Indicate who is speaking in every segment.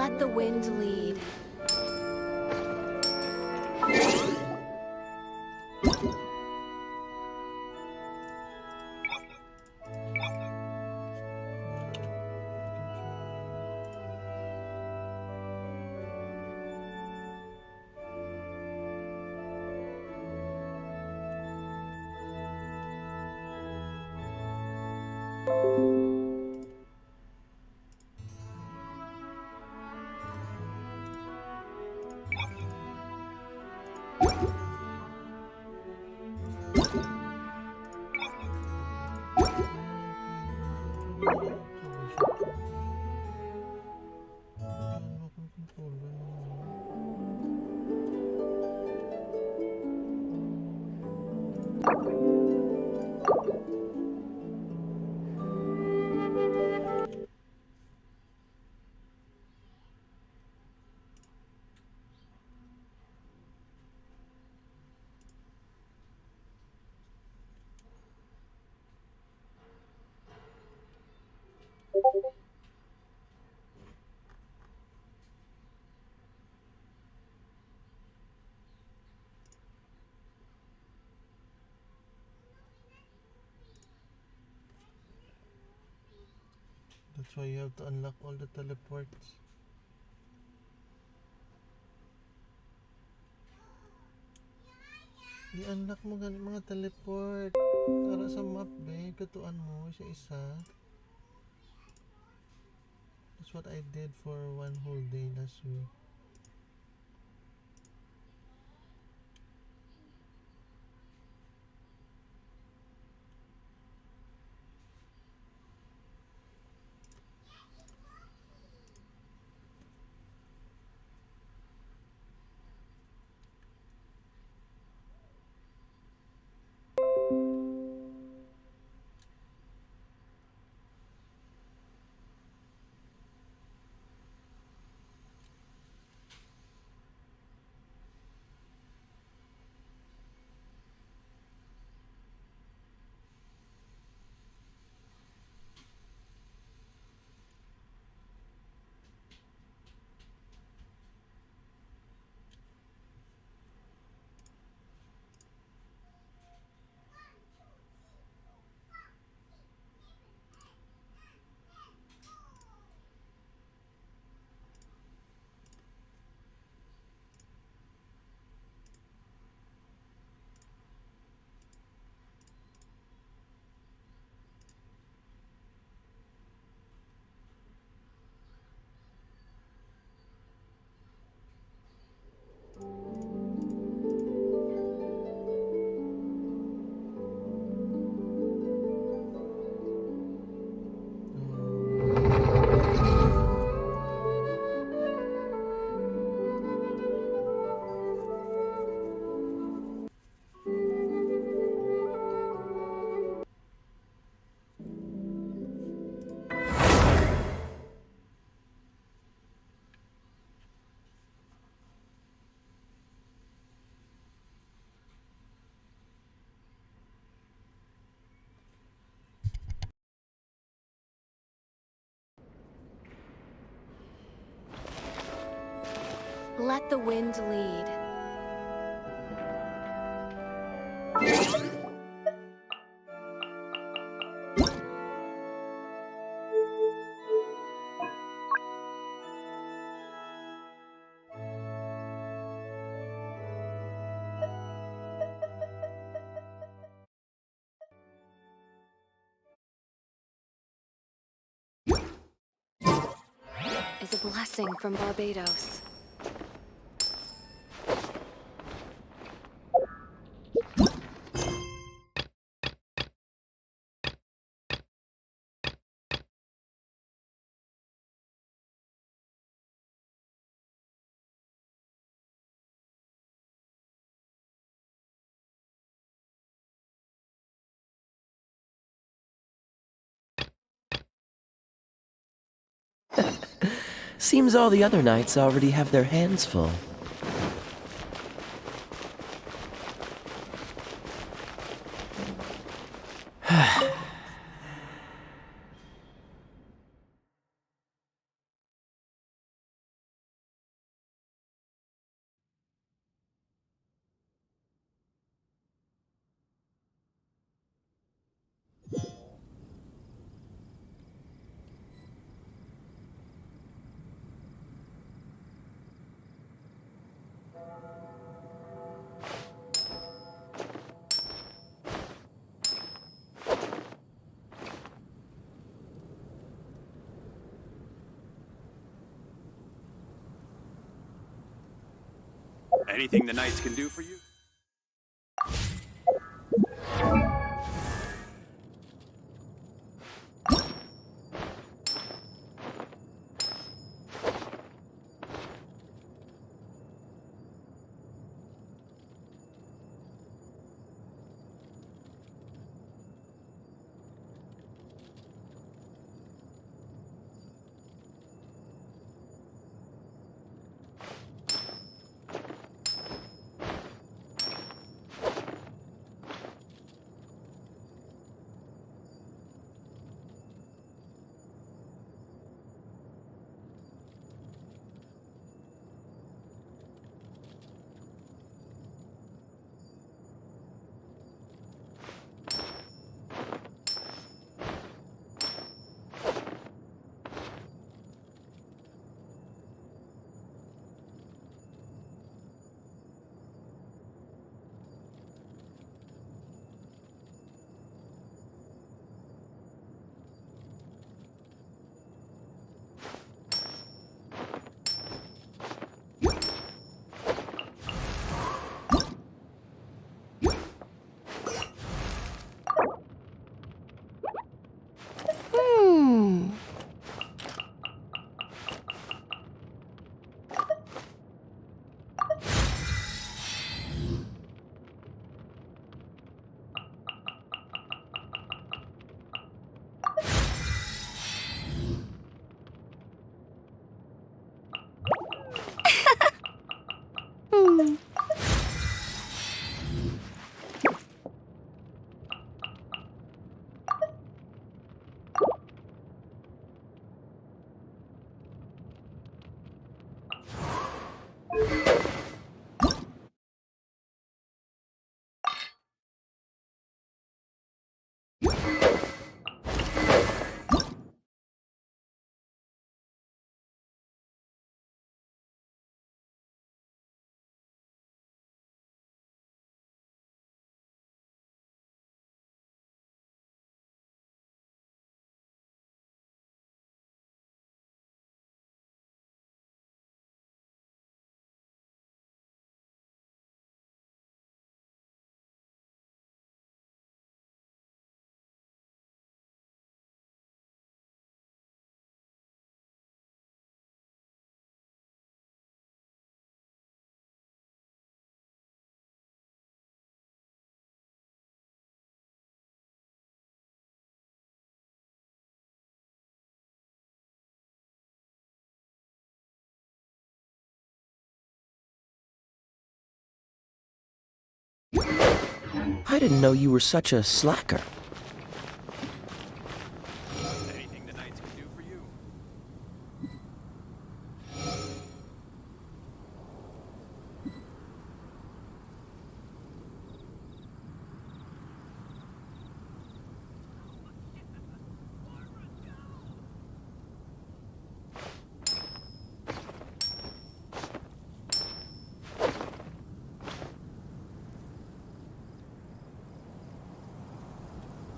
Speaker 1: Let the wind lead.
Speaker 2: That's why you have to unlock all the teleports. I-unlock mo ganun mga teleport. Para sa map, be. Katuan mo isa-isa. That's what I did for one whole day last week.
Speaker 1: Let the wind lead. Is a blessing from Barbados.
Speaker 3: Seems all the other knights already have their hands full.
Speaker 4: Anything the knights can do for you?
Speaker 3: I didn't know you were such a slacker.
Speaker 4: Anything the knights can do for you?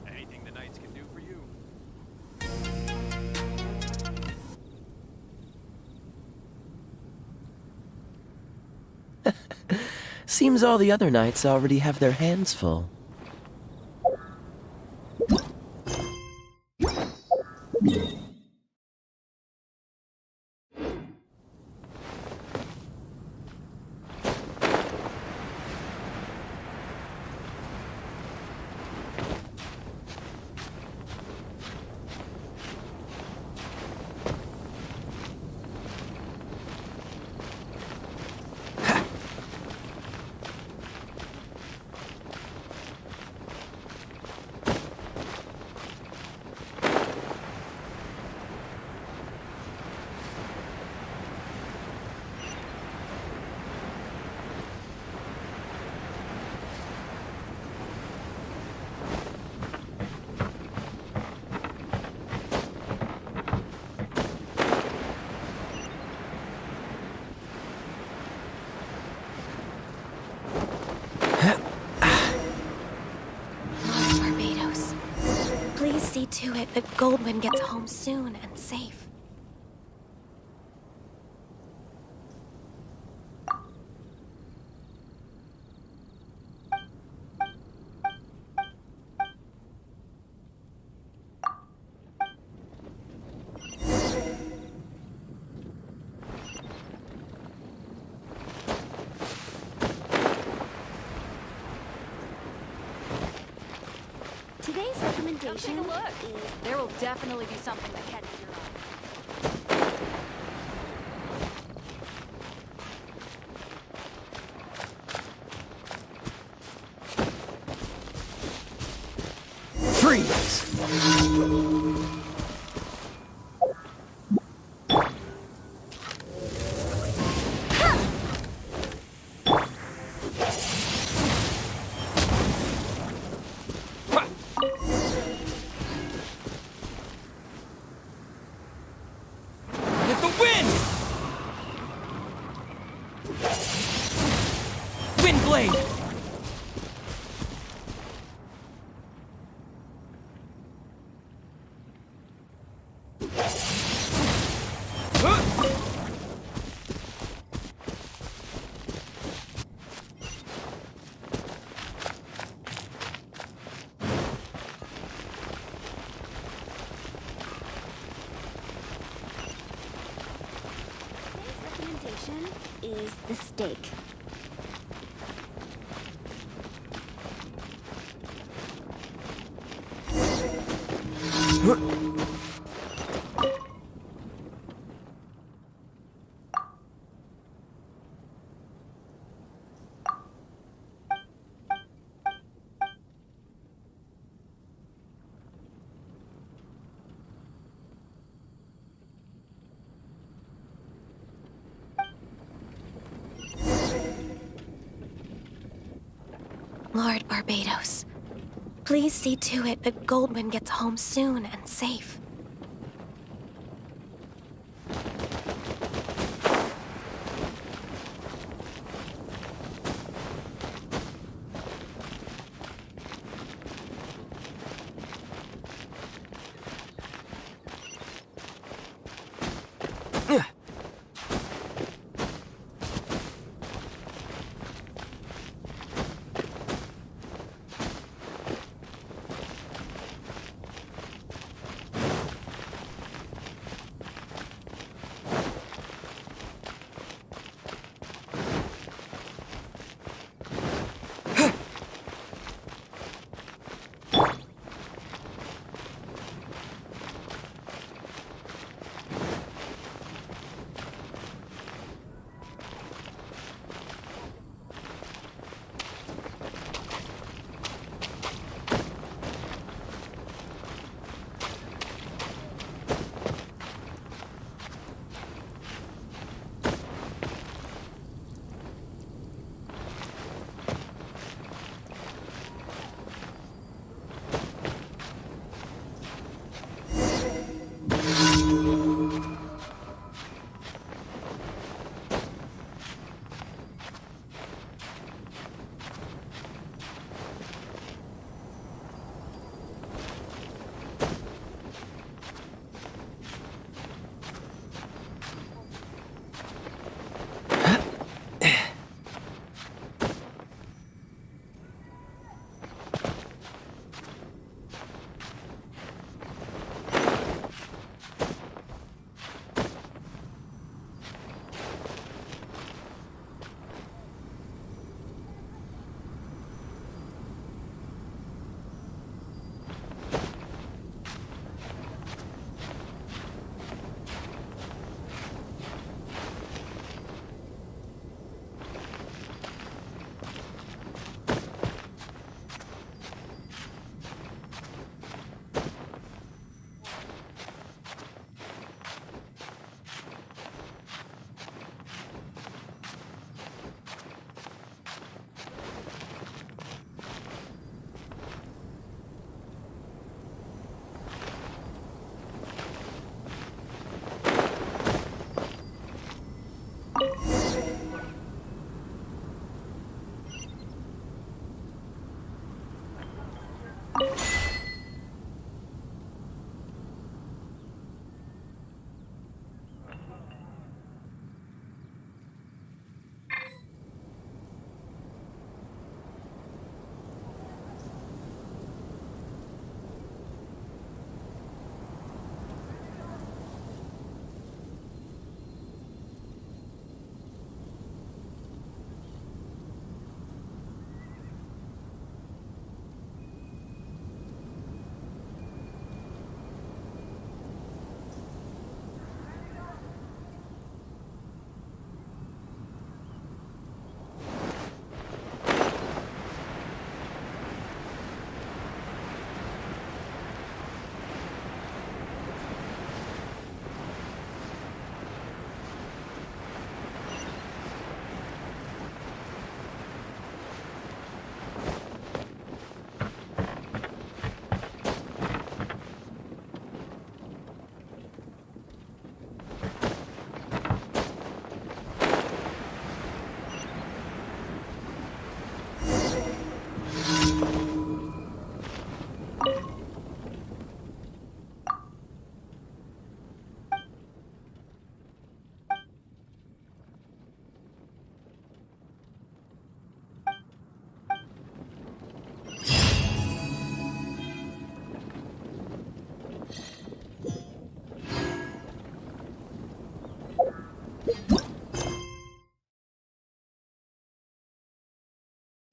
Speaker 4: Anything the knights can do for you?
Speaker 3: Seems all the other knights already have their hands full.
Speaker 1: to it that Goldwyn gets home soon and safe. Today's recommendation is
Speaker 5: There will definitely be something that catches your eye.
Speaker 3: Freeze! With the wind! Wind blade!
Speaker 1: Today's recommendation is the steak. Lord Barbados, please see to it that Goldwyn gets home soon and safe.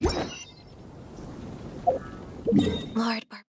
Speaker 1: Lord Bar-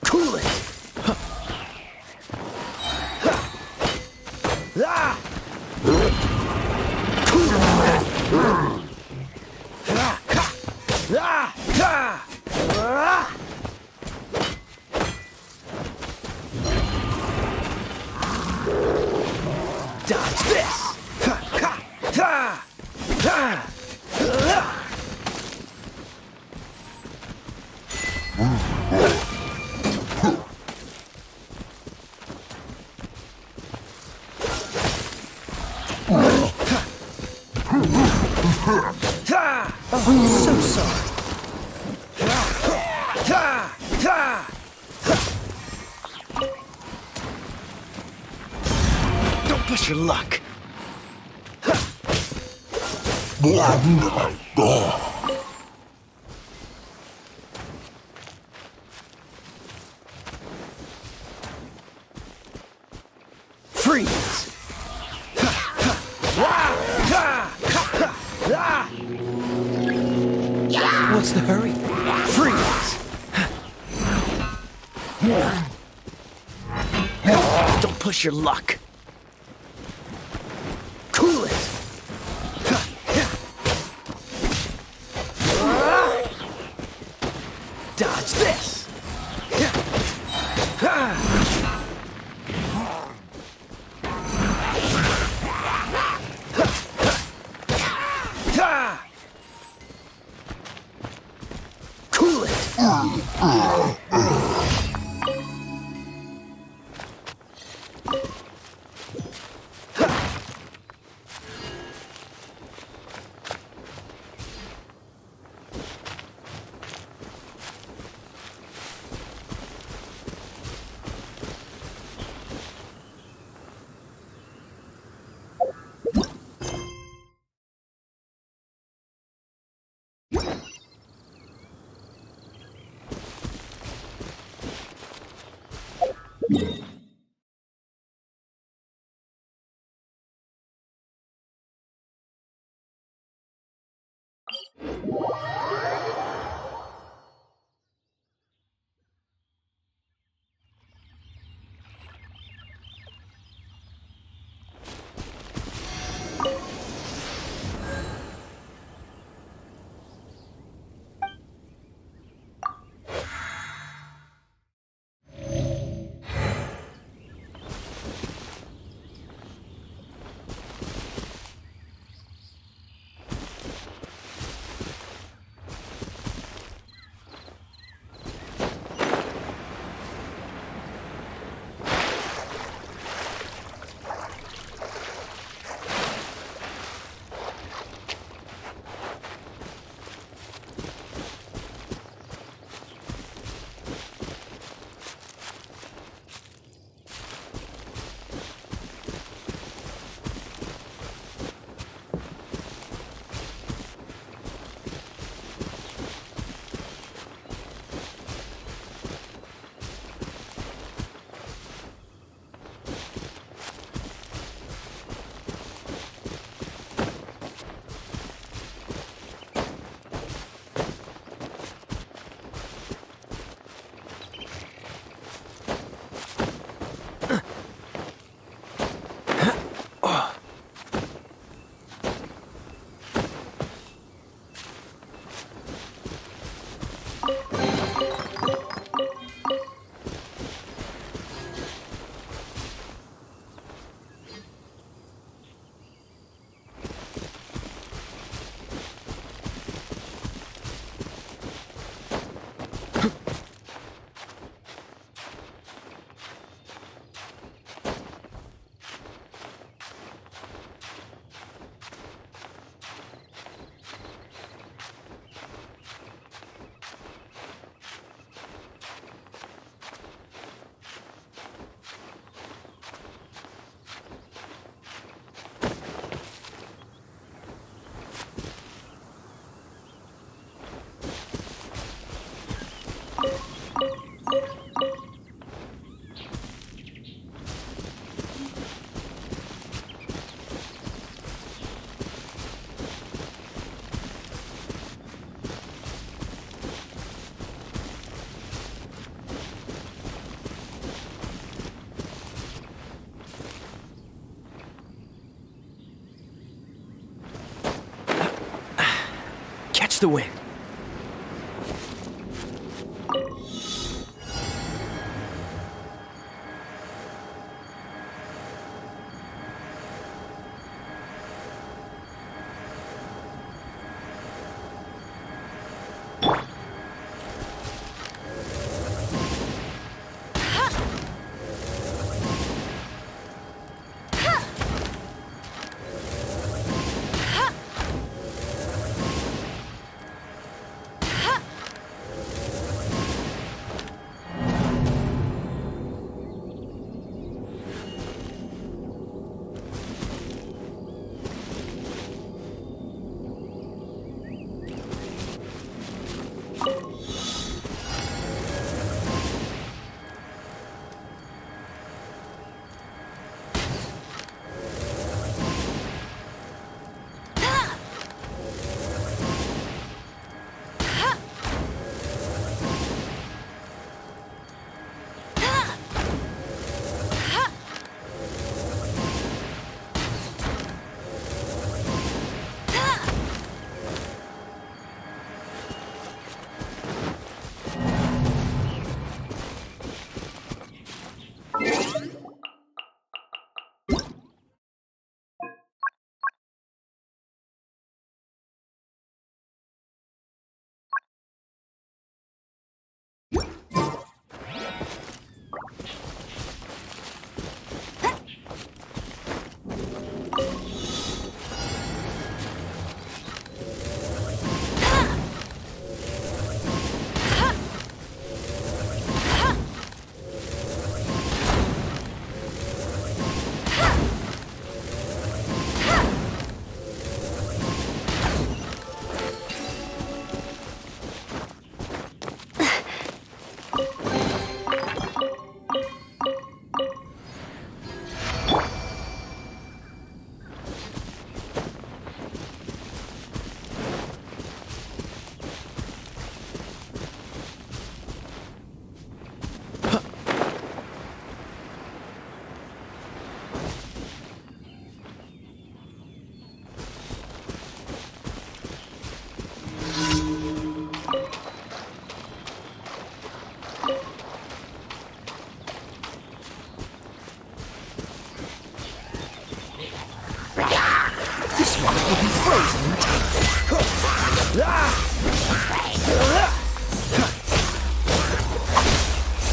Speaker 3: Cool it! Ah! Dodge this! I'm so sorry. Don't push your luck. Freeze! What's the hurry? Freeze! Don't push your luck. Cool it! Dodge this! Cool it! to win.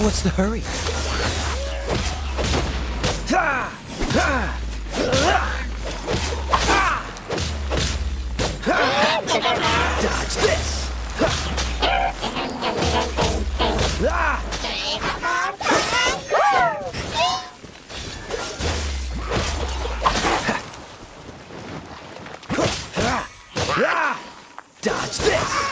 Speaker 3: What's the hurry? Dodge this! Dodge this!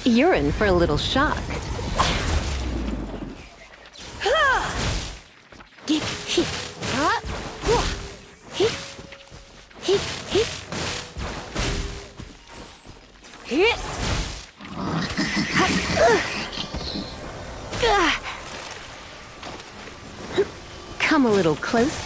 Speaker 6: You're in for a little shock. Come a little closer.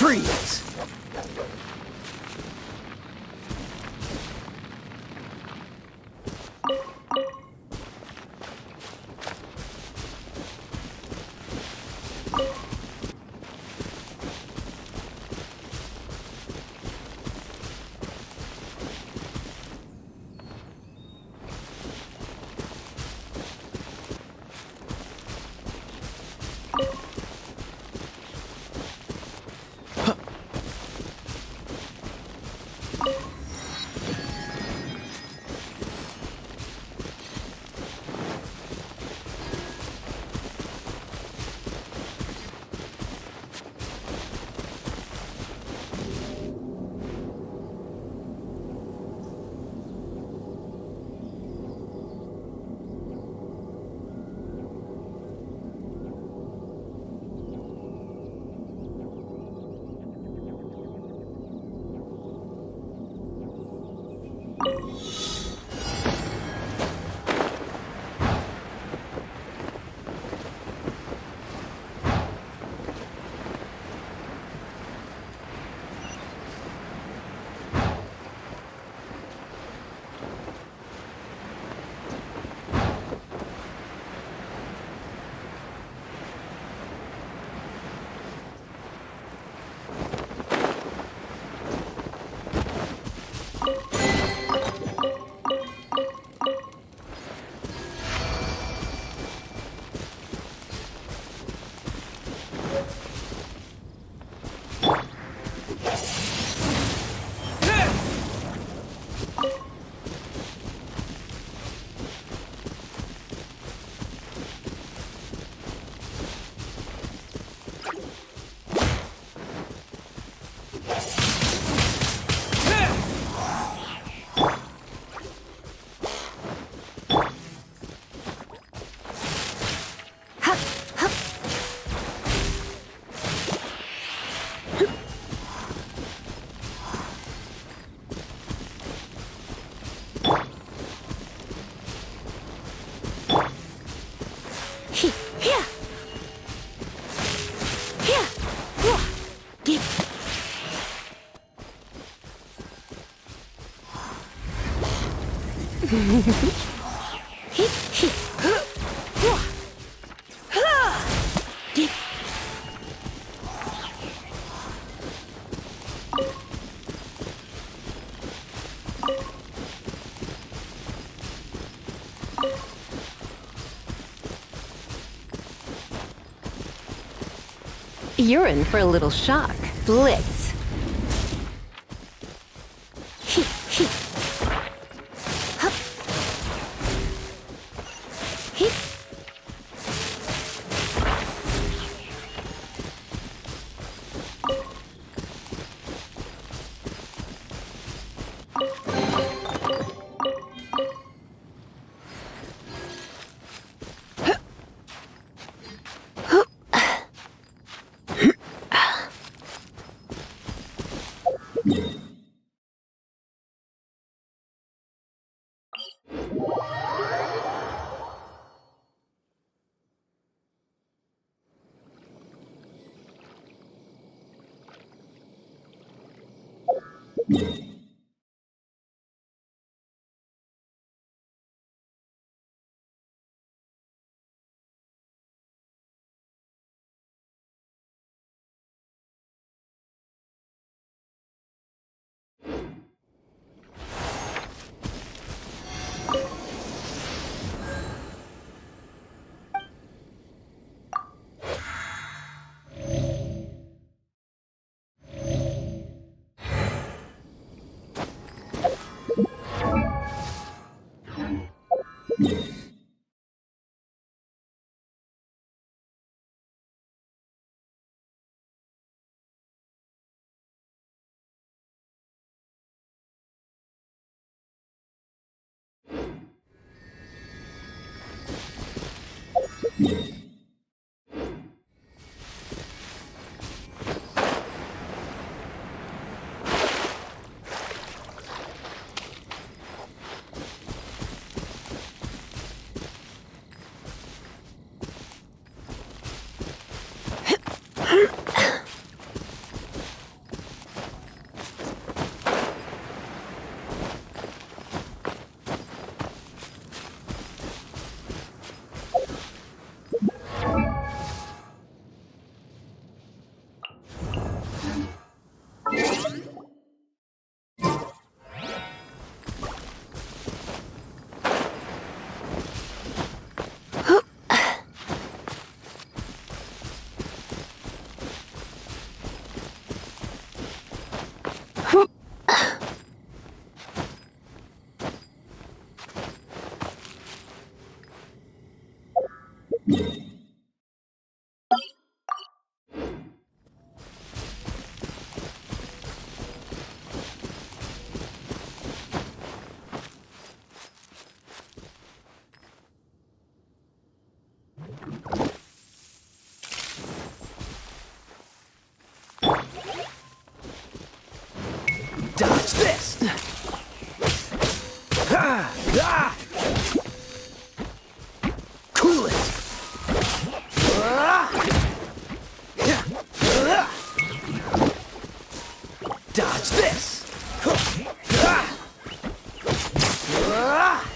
Speaker 3: Freeze!
Speaker 6: You're in for a little shock. Blitz.
Speaker 3: Dodge this! Ah! Ah! Cool it! Ah! Yeah. Ah! Dodge this! Ah! Ah!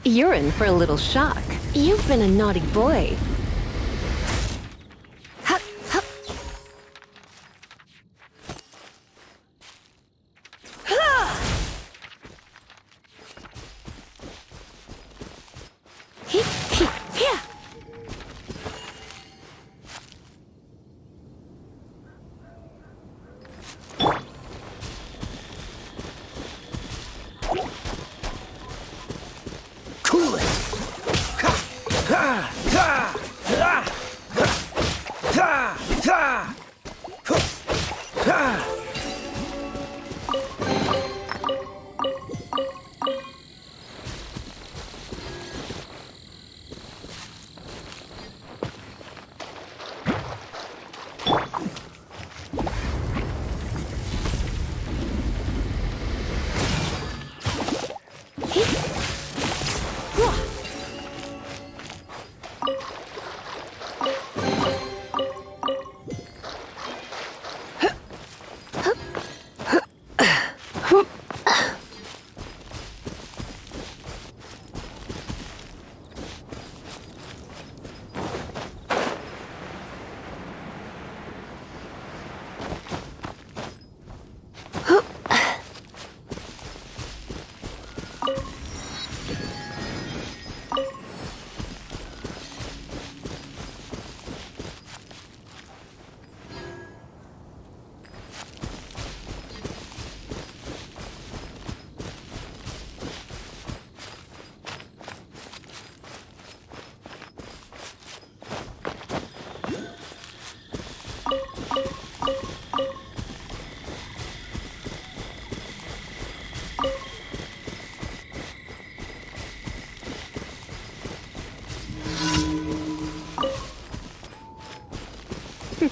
Speaker 6: You're in for a little shock. You've been a naughty boy. Ha, ha. Ha! He, yeah.
Speaker 3: Cool it! Ha! Ha! Ha!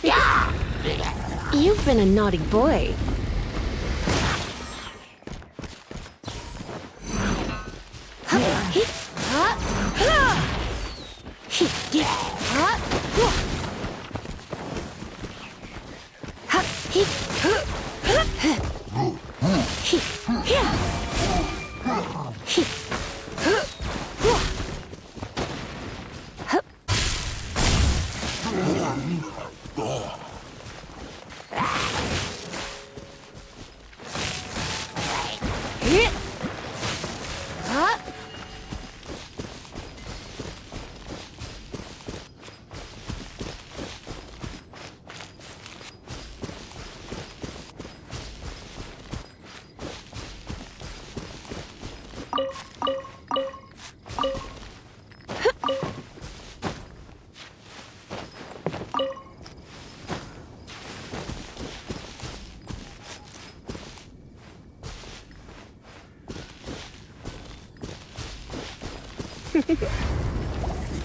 Speaker 6: You've been a naughty boy.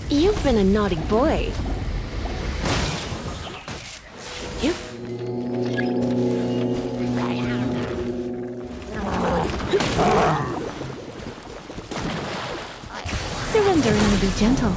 Speaker 6: You've been a naughty boy. You. Surrender and be gentle.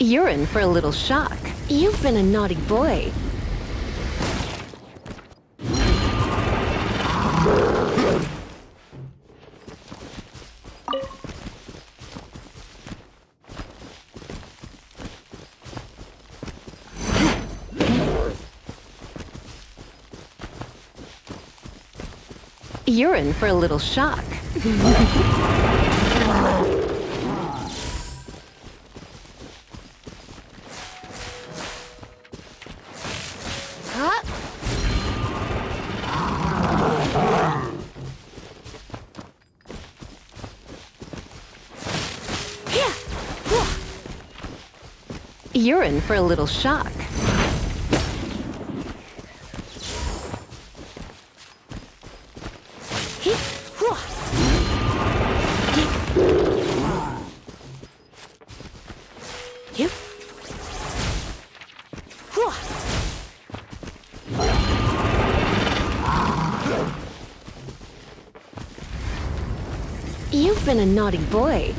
Speaker 6: You're in for a little shock. You've been a naughty boy. You're in for a little shock. You're in for a little shock. You've been a naughty boy.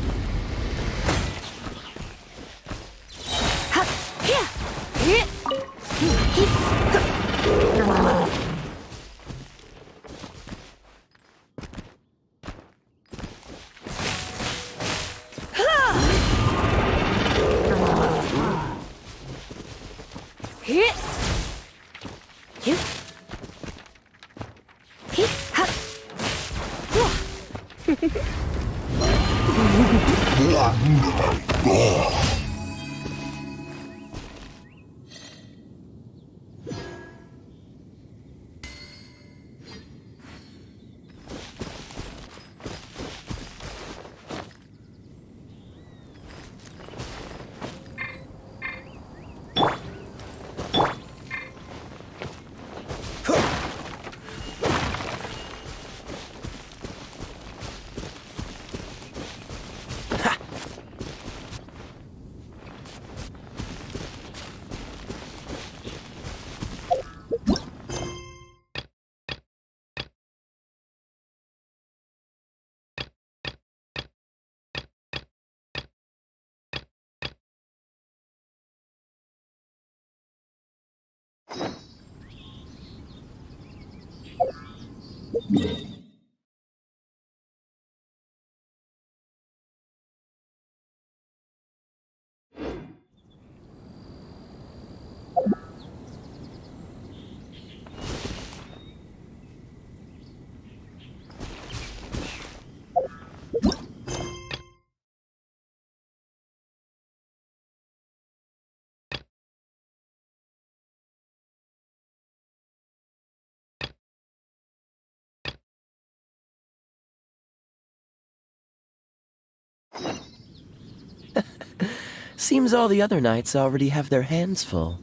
Speaker 3: Seems all the other knights already have their hands full.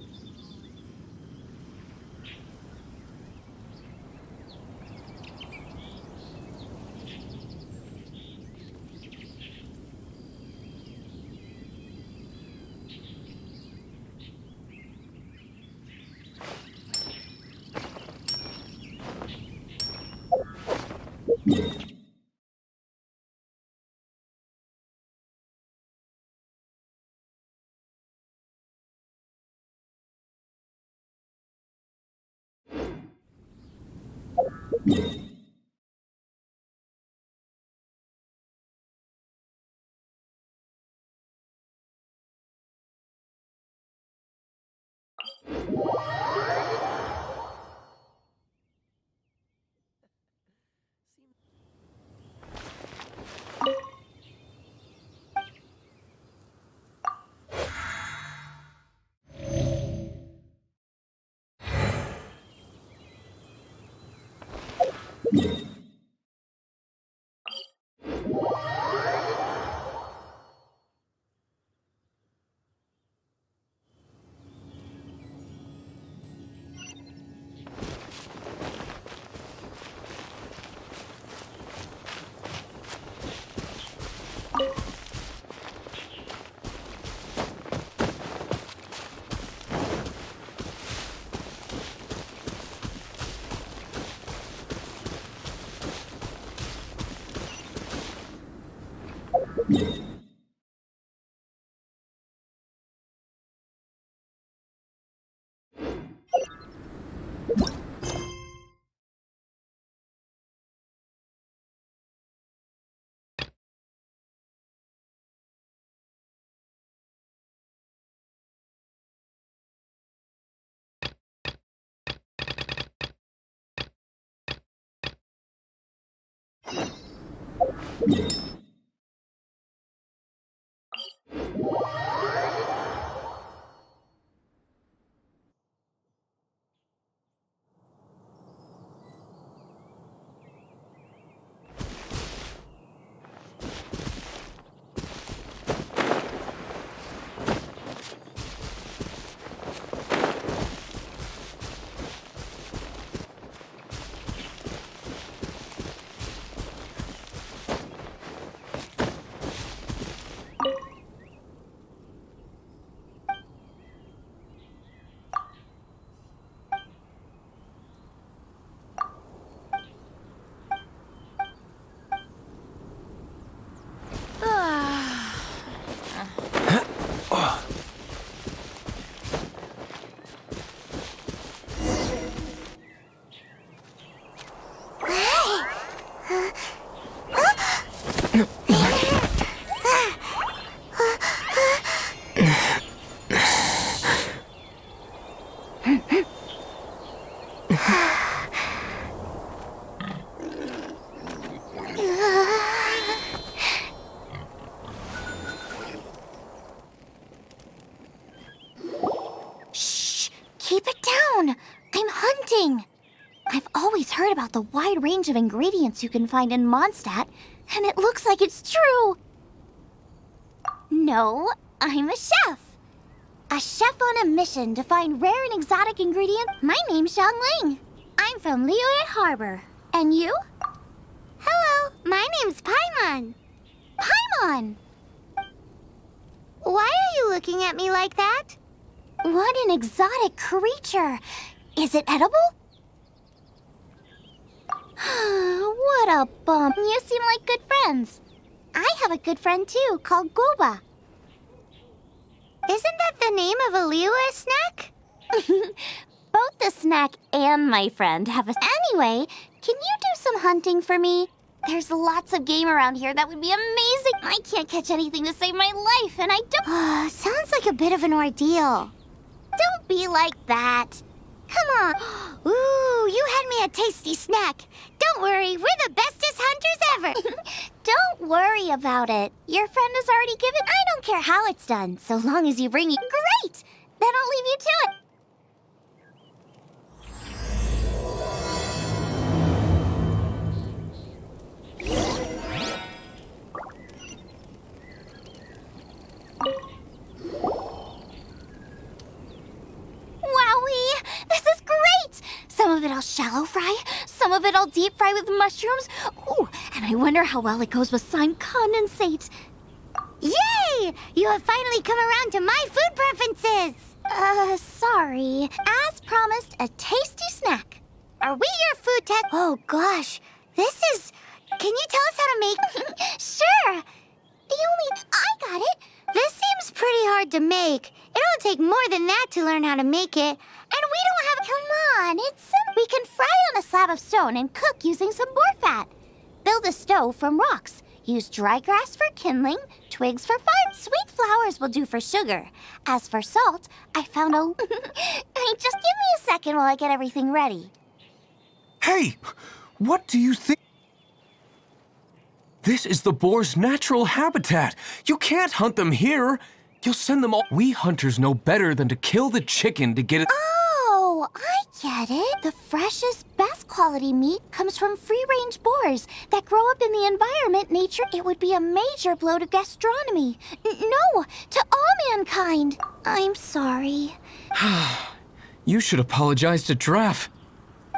Speaker 1: Keep it down! I'm hunting! I've always heard about the wide range of ingredients you can find in Mondstadt, and it looks like it's true! No, I'm a chef! A chef on a mission to find rare and exotic ingredients. My name's Xiangling. I'm from Liyue Harbor. And you? Hello, my name's Paimon. Paimon! Why are you looking at me like that? What an exotic creature! Is it edible? What a bump. You seem like good friends. I have a good friend too, called Goba. Isn't that the name of a Liyue snack? Both the snack and my friend have a... Anyway, can you do some hunting for me? There's lots of game around here that would be amazing. I can't catch anything to save my life, and I don't... Sounds like a bit of an ordeal. Don't be like that. Come on. Ooh, you had me a tasty snack. Don't worry, we're the bestest hunters ever. Don't worry about it. Your friend has already given... I don't care how it's done, so long as you bring me... Great! Then I'll leave you to it. of it I'll deep fry with mushrooms. Ooh, and I wonder how well it goes with slime condensate. Yay! You have finally come around to my food preferences! Sorry. As promised, a tasty snack. Are we your food test? Oh gosh, this is... Can you tell us how to make... Sure! I got it. This seems pretty hard to make. It'll take more than that to learn how to make it. And we don't have... Come on, it's simple. We can fry on a slab of stone and cook using some boar fat. Build a stove from rocks. Use dry grass for kindling, twigs for fire. Sweet flowers will do for sugar. As for salt, I found a... Just give me a second while I get everything ready.
Speaker 7: Hey! What do you think? This is the boar's natural habitat. You can't hunt them here. You'll send them all. We hunters know better than to kill the chicken to get it.
Speaker 1: Oh, I get it. The freshest, best quality meat comes from free-range boars that grow up in the environment nature. It would be a major blow to gastronomy. No, to all mankind. I'm sorry.
Speaker 7: You should apologize to Draff.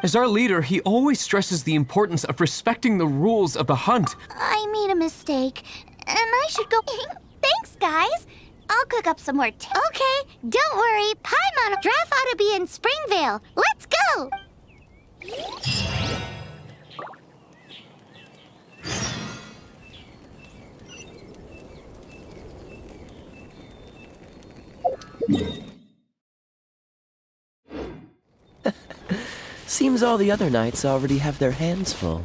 Speaker 7: As our leader, he always stresses the importance of respecting the rules of the hunt.
Speaker 1: I made a mistake, and I should go. Thanks, guys. I'll cook up some more Okay, don't worry. Paimon Draft ought to be in Springvale. Let's go!
Speaker 3: Seems all the other knights already have their hands full.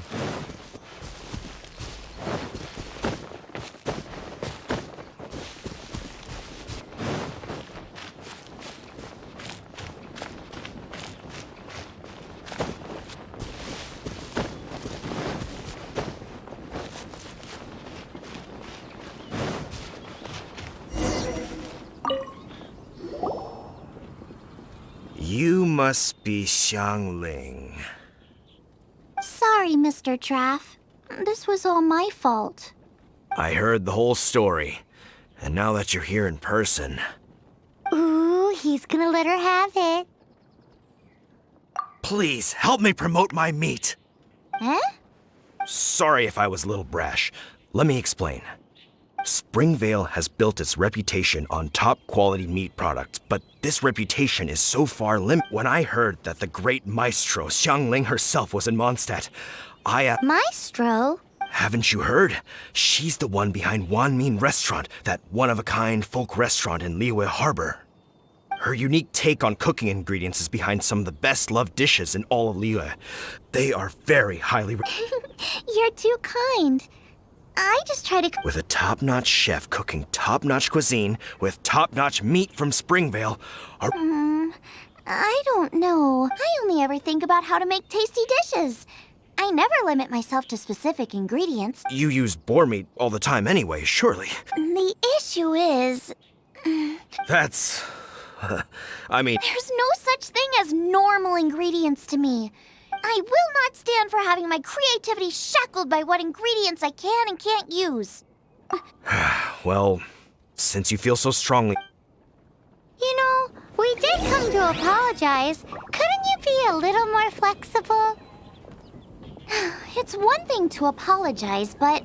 Speaker 8: You must be Xiangling.
Speaker 1: Sorry, Mr. Draff. This was all my fault.
Speaker 8: I heard the whole story, and now that you're here in person...
Speaker 1: Ooh, he's gonna let her have it.
Speaker 8: Please, help me promote my meat!
Speaker 1: Huh?
Speaker 8: Sorry if I was a little brash. Let me explain. Springvale has built its reputation on top-quality meat products, but this reputation is so far limited. When I heard that the great maestro Xiangling herself was in Mondstadt,
Speaker 1: Maestro?
Speaker 8: Haven't you heard? She's the one behind Wanmin Restaurant, that one-of-a-kind folk restaurant in Liyue Harbor. Her unique take on cooking ingredients is behind some of the best-loved dishes in all of Liyue. They are very highly...
Speaker 1: You're too kind. I just try to...
Speaker 8: With a top-notch chef cooking top-notch cuisine with top-notch meat from Springvale,
Speaker 1: I don't know. I only ever think about how to make tasty dishes. I never limit myself to specific ingredients.
Speaker 8: you use boar meat all the time anyway, surely.
Speaker 1: The issue is...
Speaker 8: That's... I mean...
Speaker 1: There's no such thing as normal ingredients to me. I will not stand for having my creativity shackled by what ingredients I can and can't use.
Speaker 8: Well, since you feel so strongly...
Speaker 1: You know, we did come to apologize. Couldn't you be a little more flexible? It's one thing to apologize, but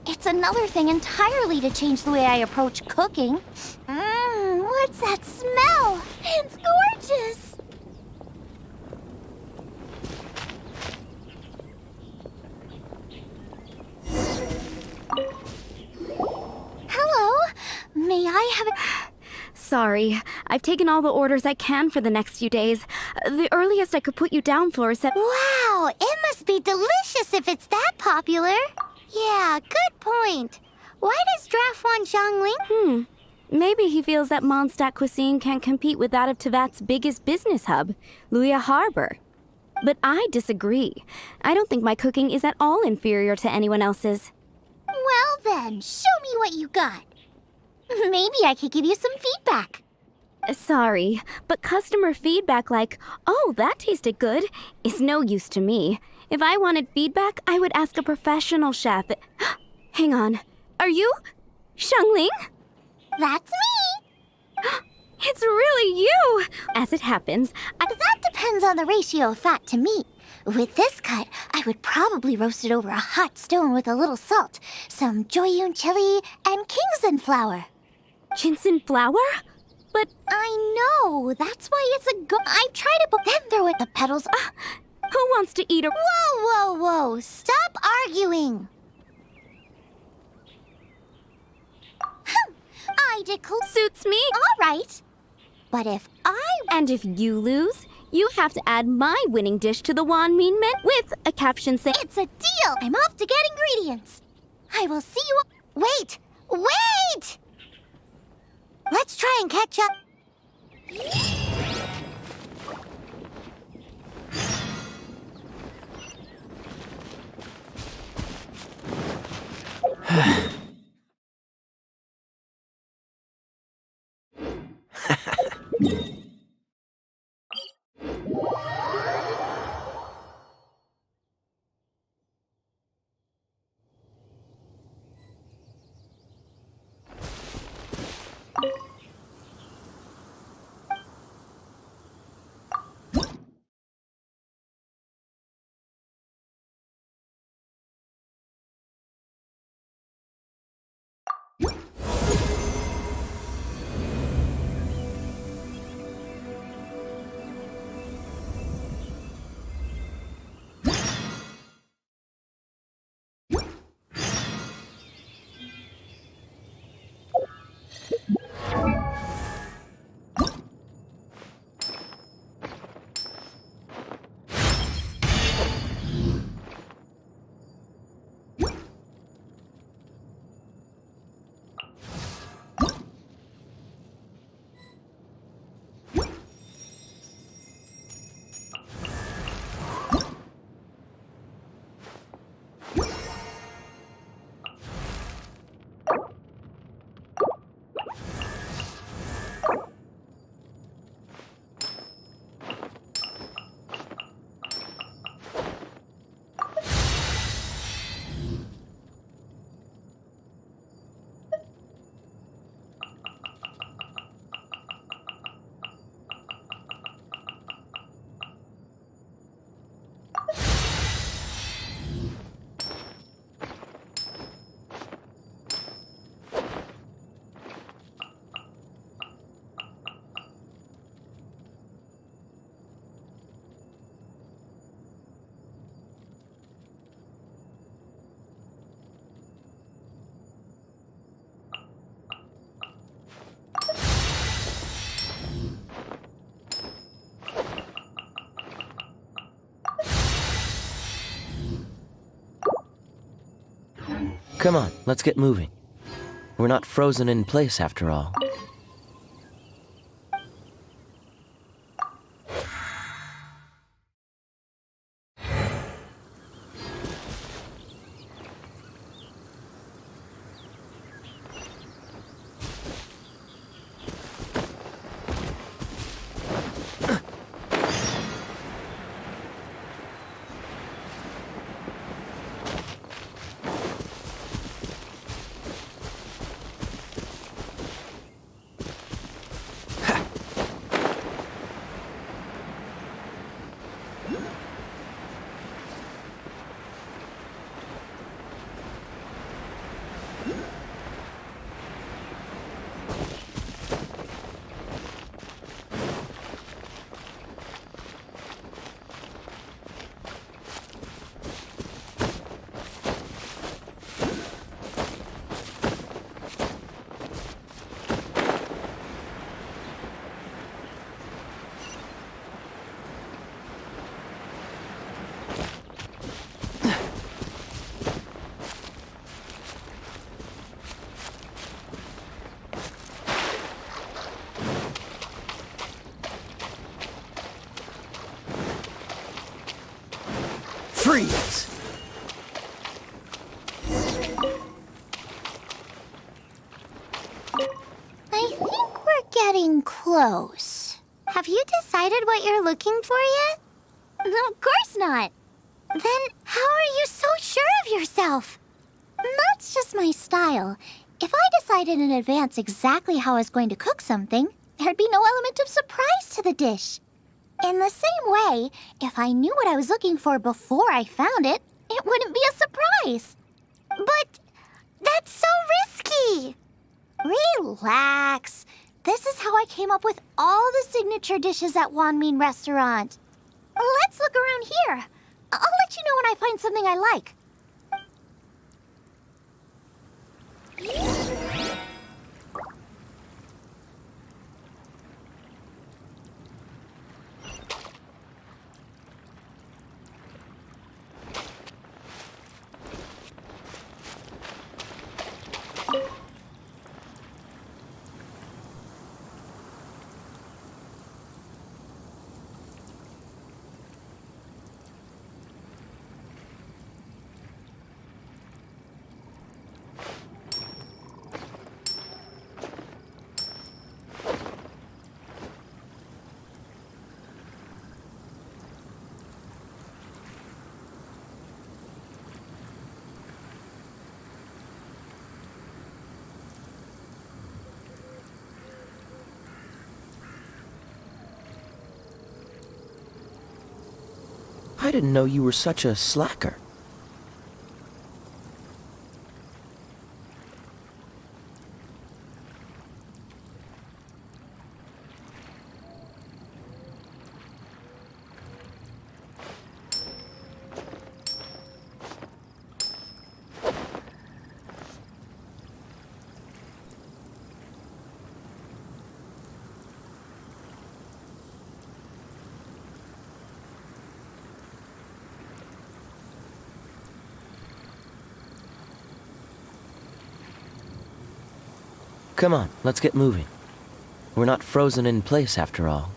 Speaker 1: it's another thing entirely to change the way I approach cooking. What's that smell? It's gorgeous! Hello? May I have a...
Speaker 5: Sorry, I've taken all the orders I can for the next few days. The earliest I could put you down for is at...
Speaker 1: Wow, it must be delicious if it's that popular. Yeah, good point. Why does Draff want Xiangling?
Speaker 5: Maybe he feels that Mondstadt cuisine can't compete with that of Tevat's biggest business hub, Liyue Harbor. But I disagree. I don't think my cooking is at all inferior to anyone else's.
Speaker 1: Well then, show me what you got. Maybe I could give you some feedback.
Speaker 5: Sorry, but customer feedback like, oh, that tasted good, is no use to me. If I wanted feedback, I would ask a professional chef. Hang on. Are you Xiangling?
Speaker 1: That's me.
Speaker 5: It's really you! As it happens,
Speaker 1: That depends on the ratio of fat to meat. With this cut, I would probably roast it over a hot stone with a little salt, some Joyun chili, and Kingston flour.
Speaker 5: Ginseng flour? But
Speaker 1: I know, that's why it's a go. I've tried it, but then throw it the petals.
Speaker 5: who wants to eat a...
Speaker 1: Whoa, whoa, whoa, stop arguing. I declare.
Speaker 5: Suits me.
Speaker 1: All right. But if
Speaker 5: And if you lose, you have to add my winning dish to the Wan Min Men with a caption saying...
Speaker 1: It's a deal. I'm off to get ingredients. I will see you. Wait! Wait! Let's try and catch up.
Speaker 3: Come on, let's get moving. We're not frozen in place after all. Freeze!
Speaker 1: I think we're getting close. Have you decided what you're looking for yet? Of course not. Then how are you so sure of yourself? That's just my style. If I decided in advance exactly how I was going to cook something, there'd be no element of surprise to the dish. In the same way, if I knew what I was looking for before I found it, it wouldn't be a surprise. But that's so risky. Relax. This is how I came up with all the signature dishes at Wanmin Restaurant. Let's look around here. I'll let you know when I find something I like.
Speaker 3: I didn't know you were such a slacker. Come on, let's get moving. We're not frozen in place after all.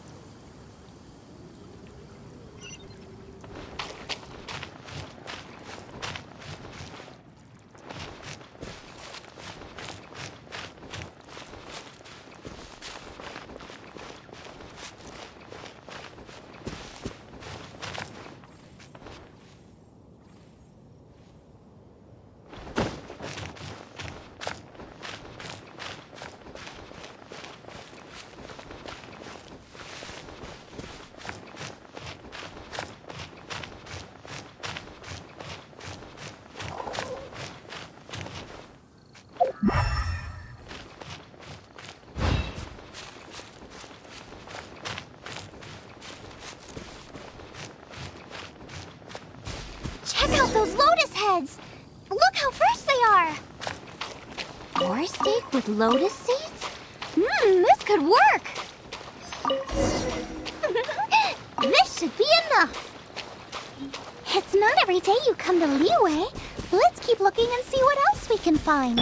Speaker 1: Check out those lotus heads! Look how fresh they are! More steak with lotus seeds? This could work! This should be enough! It's not every day you come to Liyue. Let's keep looking and see what else we can find.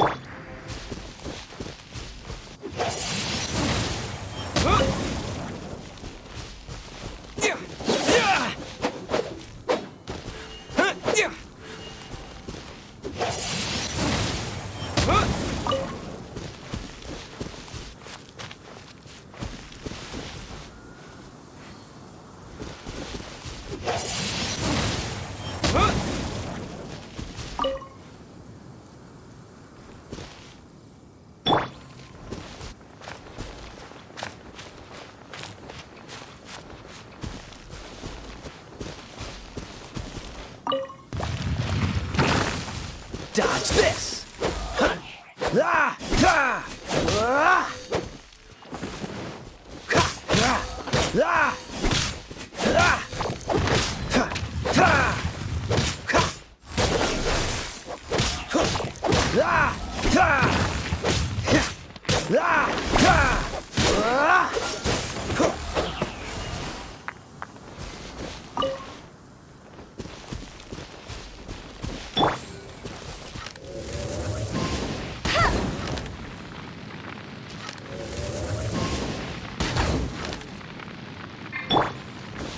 Speaker 3: Dodge this! Ah! Ah! Ah! Ah!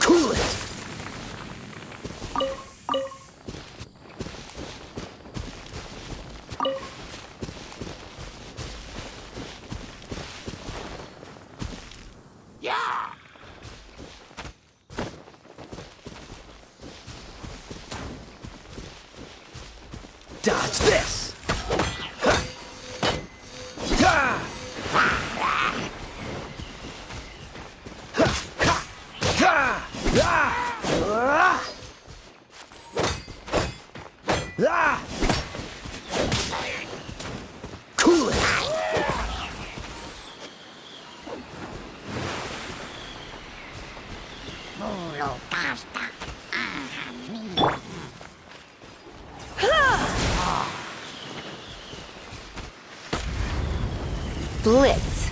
Speaker 3: Cool it! Dodge this! Ha!
Speaker 6: Blitz.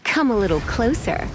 Speaker 6: Come a little closer.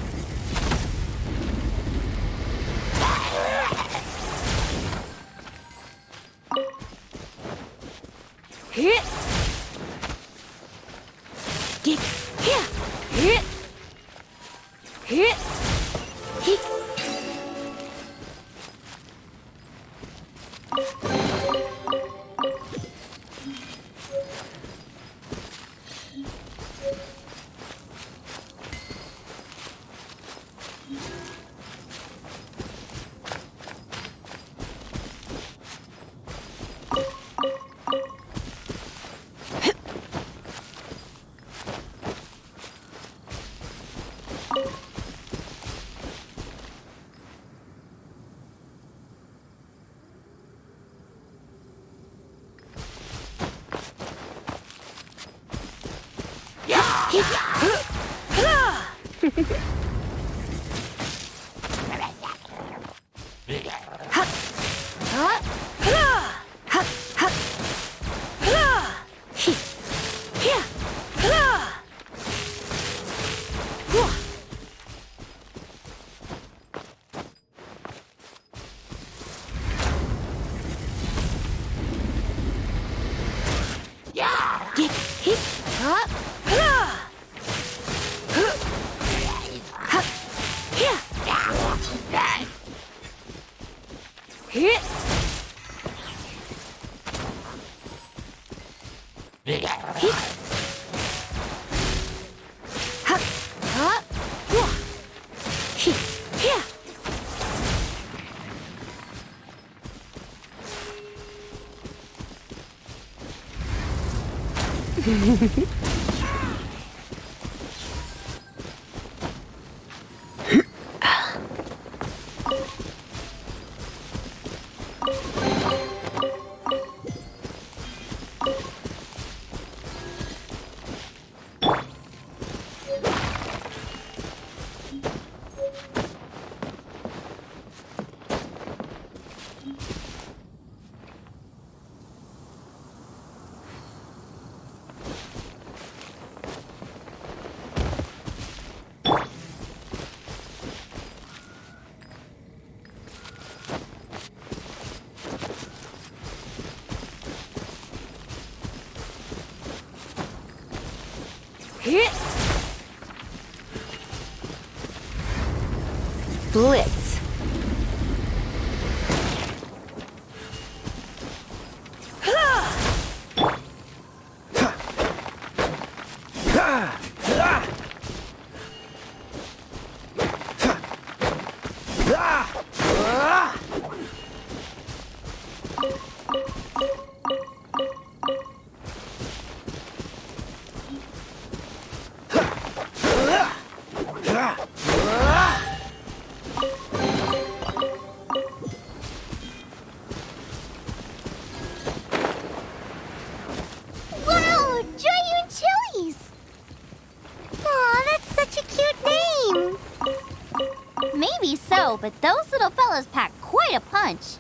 Speaker 6: Blitz.
Speaker 1: Wow, Giant Chilies! Aw, that's such a cute name! Maybe so, but those little fellas pack quite a punch.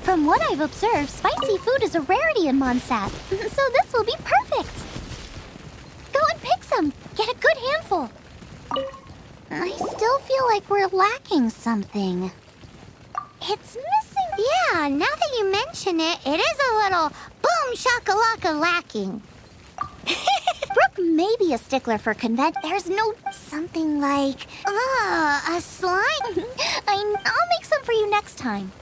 Speaker 1: From what I've observed, spicy food is a rarity in Mondstadt, so this will be perfect. Go and pick some. Get a good handful. I still feel like we're lacking something. It's missing. Yeah, now that you mention it, it is a little boom shakalaka lacking. Brooke may be a stickler for convent. There's no something like, a slime. I'll make some for you next time.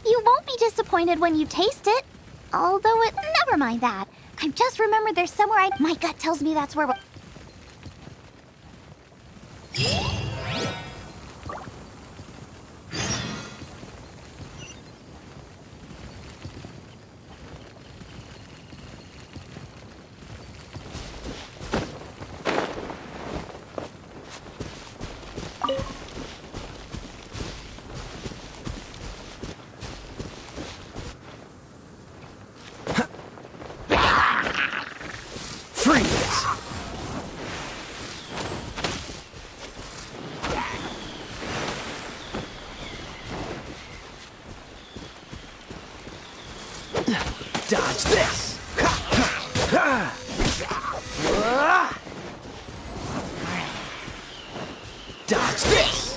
Speaker 1: You won't be disappointed when you taste it, although it never never mind that. I've just remembered there's somewhere my gut tells me that's where we're...
Speaker 3: Freeze! Dodge this! Dodge this!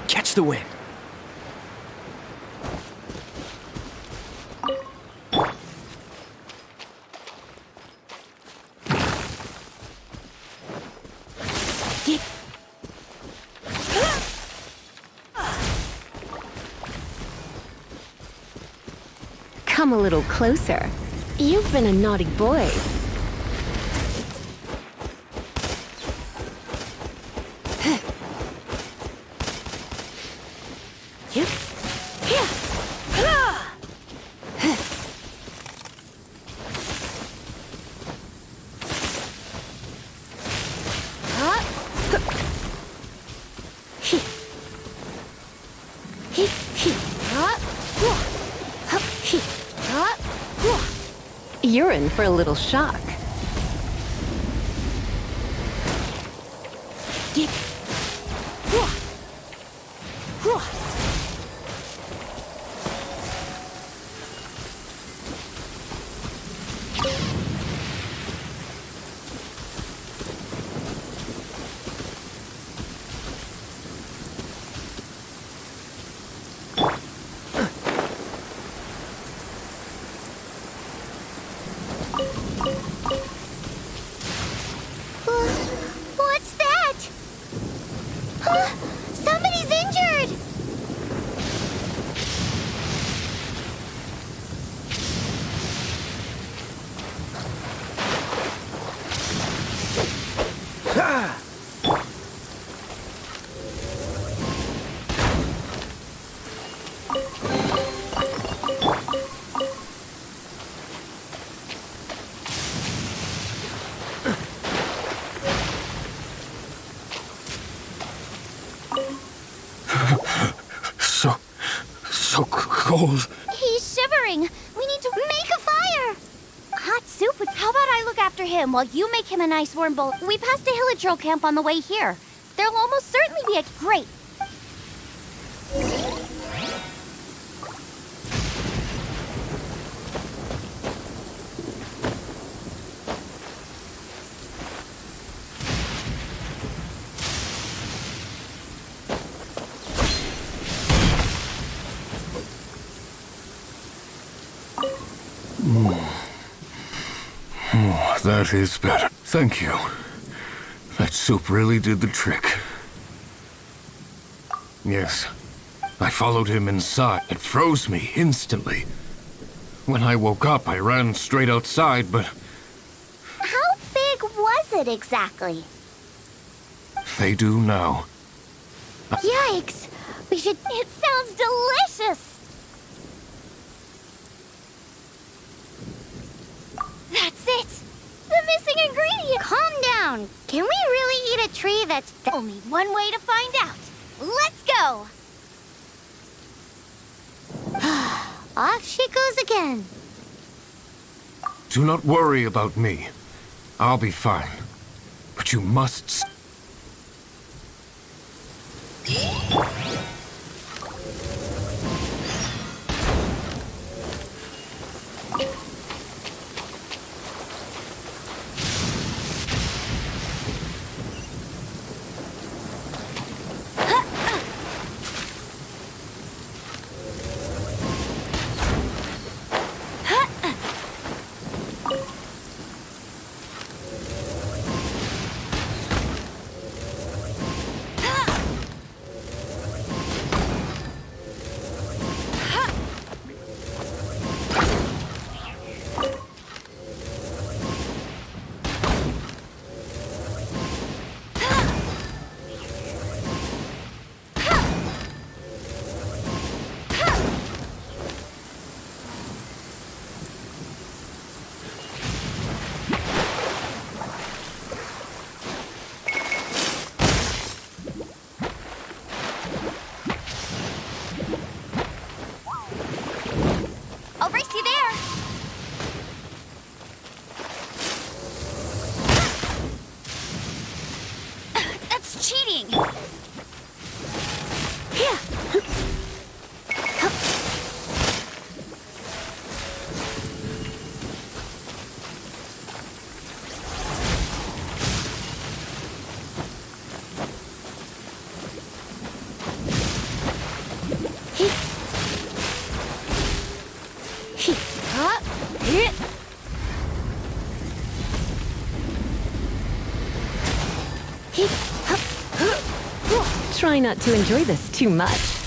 Speaker 3: Catch the wind.
Speaker 6: Come a little closer. You've been a naughty boy. You're in for a little shock.
Speaker 1: What's that? Somebody's injured!
Speaker 7: So cold.
Speaker 1: He's shivering. We need to make a fire. Hot soup. How about I look after him while you make him a nice warm bowl? We passed a Hillagro camp on the way here. There'll almost certainly be a great.
Speaker 7: Oh, that is better. Thank you. That soup really did the trick. Yes, I followed him inside. It froze me instantly. When I woke up, I ran straight outside, but
Speaker 1: How big was it exactly?
Speaker 7: they do now.
Speaker 1: Yikes! We should. It sounds delicious! That's it! The missing ingredient! Calm down. Can we really eat a tree that's only one way to find out? Let's go! Off she goes again.
Speaker 7: Do not worry about me. I'll be fine. But you must...
Speaker 1: I'll race you there! That's cheating!
Speaker 6: Try not to enjoy this too much.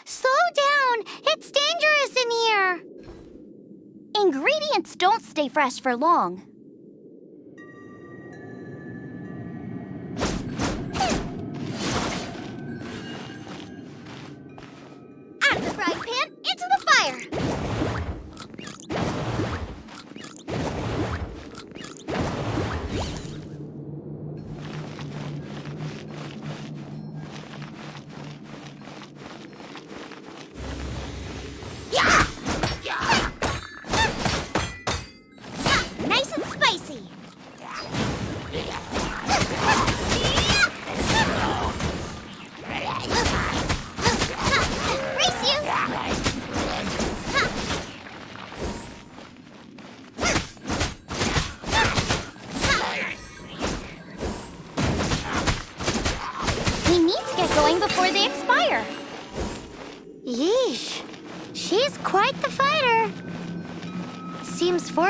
Speaker 1: Slow down! It's dangerous in here! Ingredients don't stay fresh for long. Out of the frying pan, into the fire! Nice and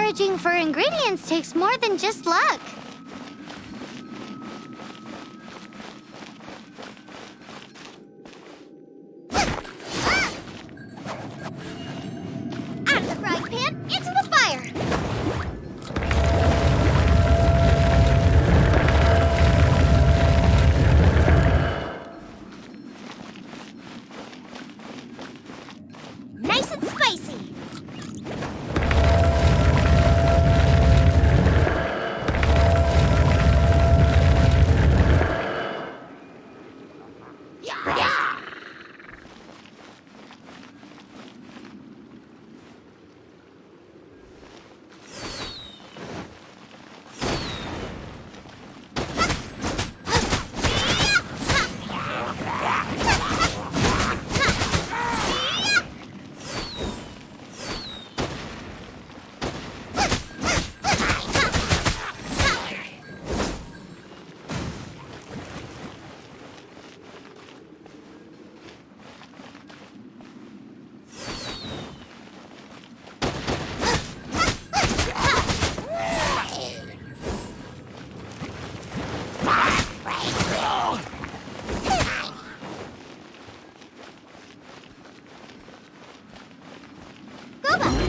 Speaker 1: Foraging for ingredients takes more than just luck. Out of the frying pan, into the fire! Nice and spicy!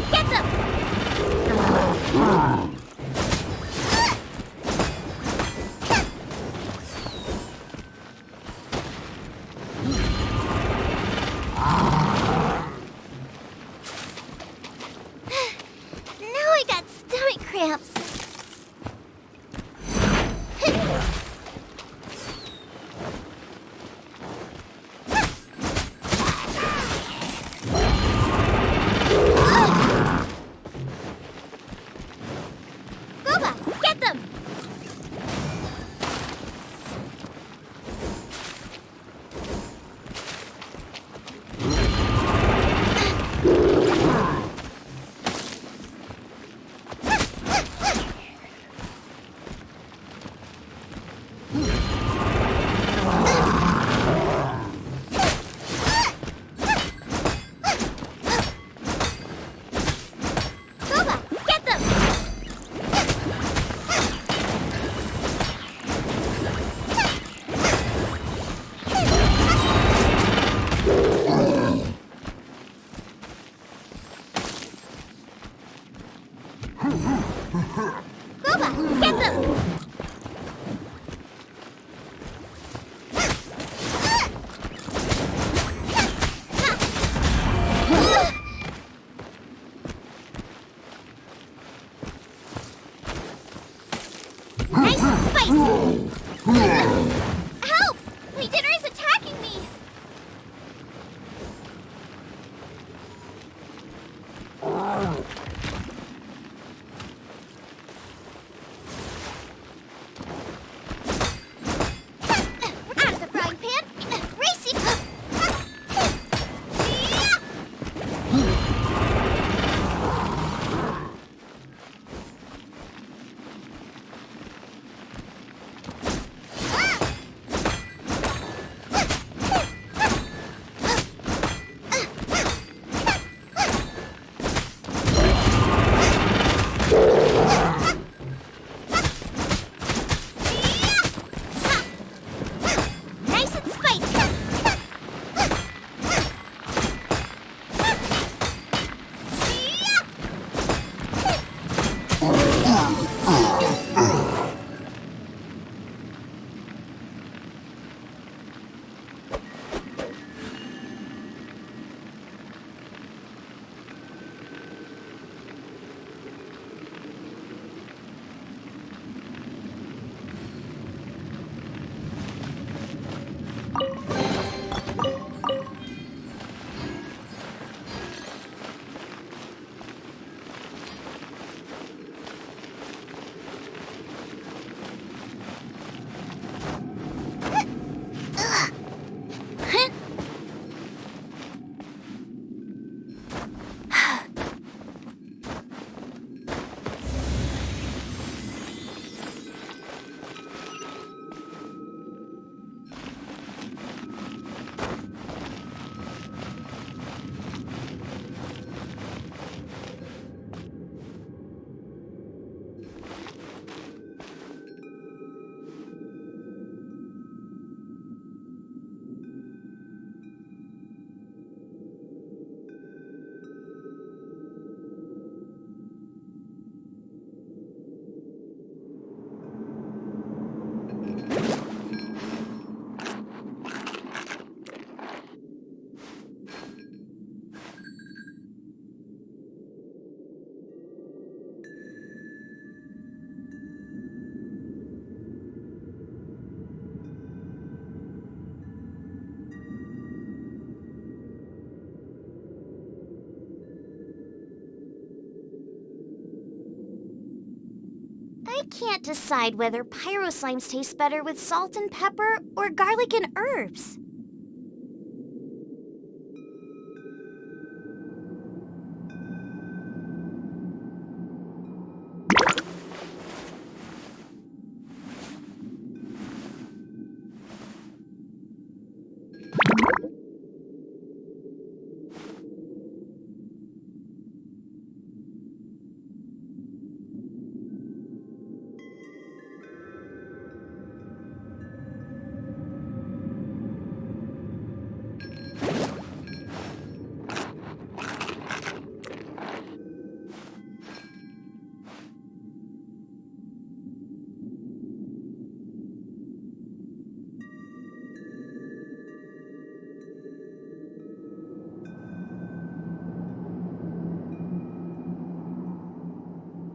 Speaker 1: Get them! Now I got stomach cramps. Get them! Get them! Get them! Nice and spicy! Help! My dinner is attacking me! Out of the frying pan! Racing! I can't decide whether pyro slimes taste better with salt and pepper or garlic and herbs.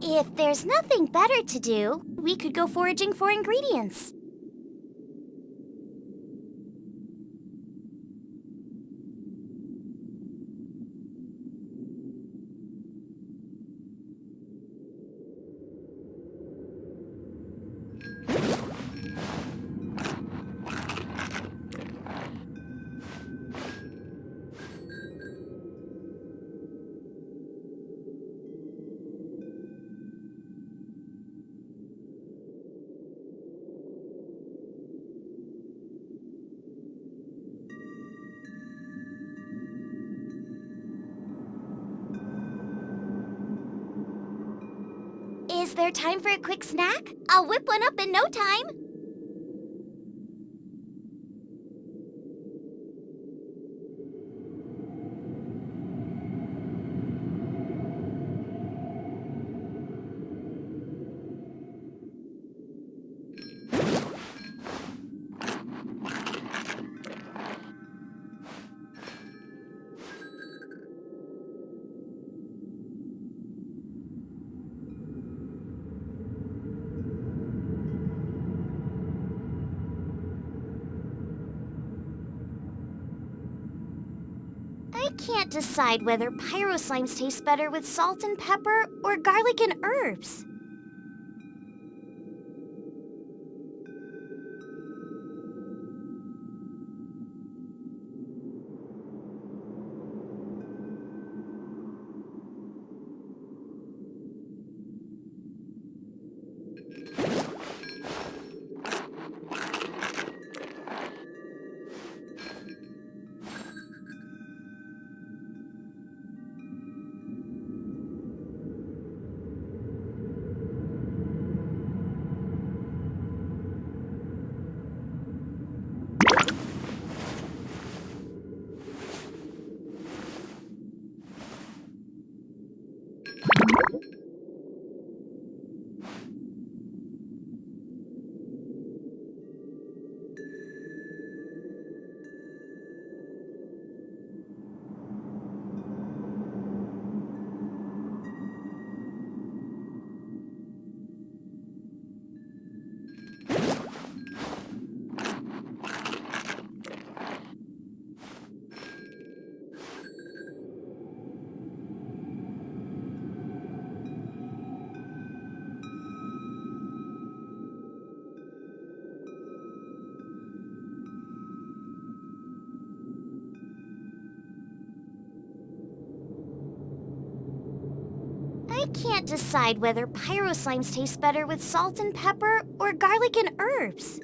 Speaker 1: If there's nothing better to do, we could go foraging for ingredients. Is there time for a quick snack? I'll whip one up in no time. I can't decide whether pyro slimes taste better with salt and pepper or garlic and herbs. I can't decide whether pyro slimes taste better with salt and pepper or garlic and herbs.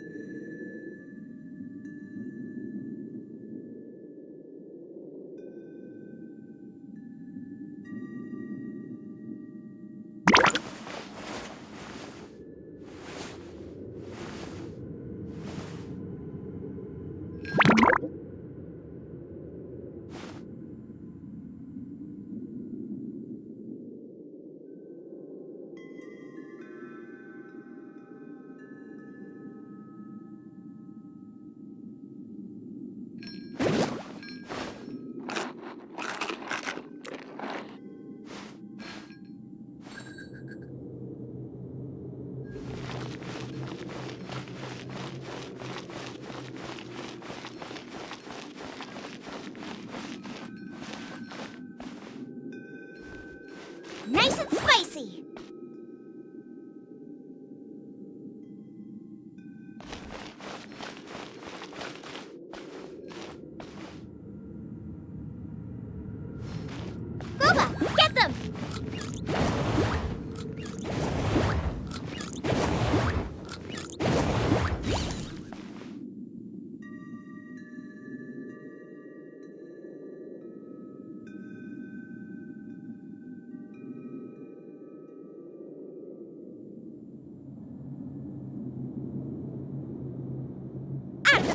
Speaker 1: Nice and spicy!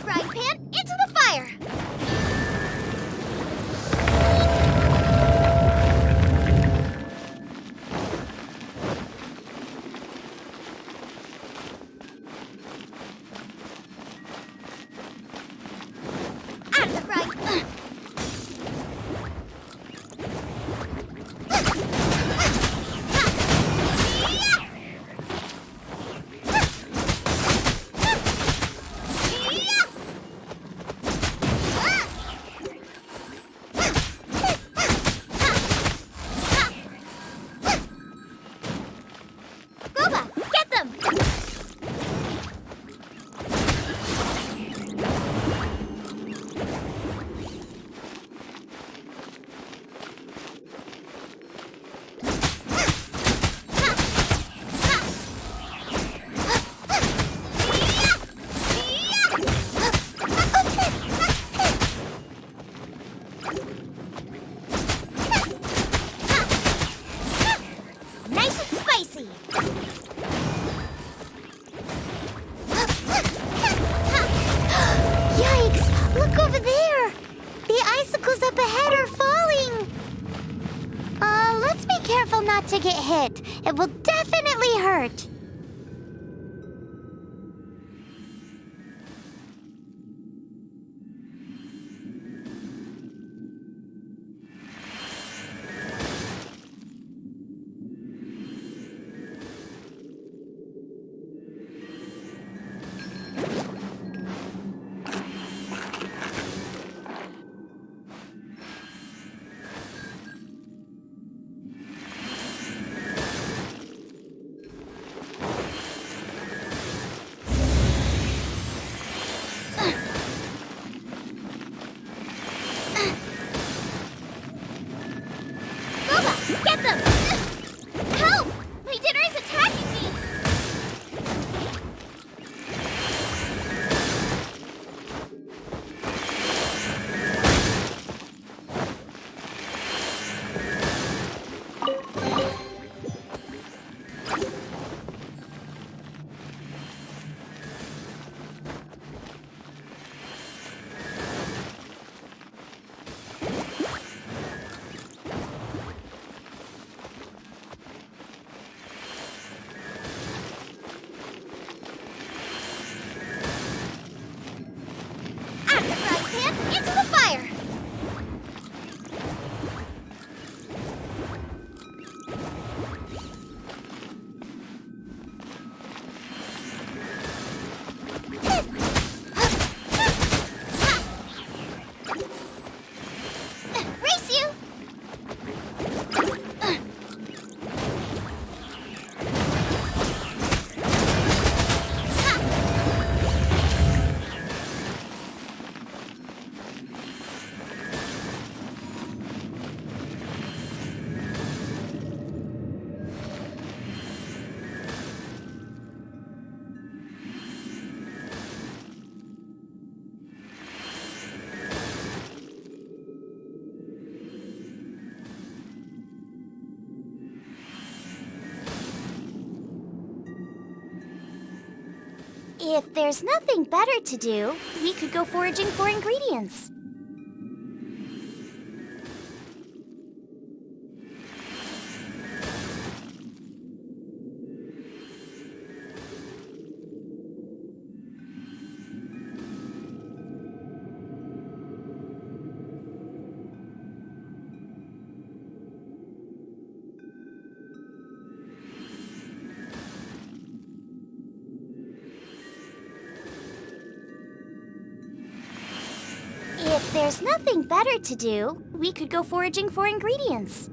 Speaker 1: frying pan, into the fire! Out of the frying... Boba, get them! Nice and spicy! Yikes! Look over there! The icicles up ahead are falling! Let's be careful not to get hit. It will definitely hurt. Boba, get them! Help! My dinner is attacking me! Out of the frying pan, into the fire! Race you! If there's nothing better to do, we could go foraging for ingredients. If there's nothing better to do, we could go foraging for ingredients.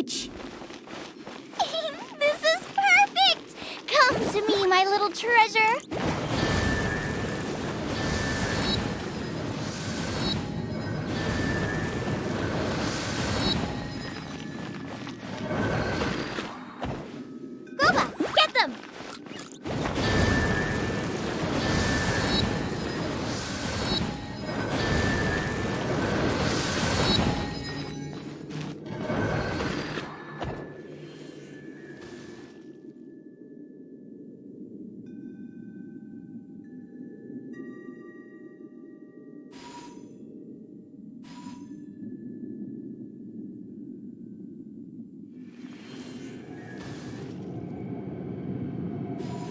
Speaker 1: huge! This is perfect! Come to me, my little treasure! Goba, get them!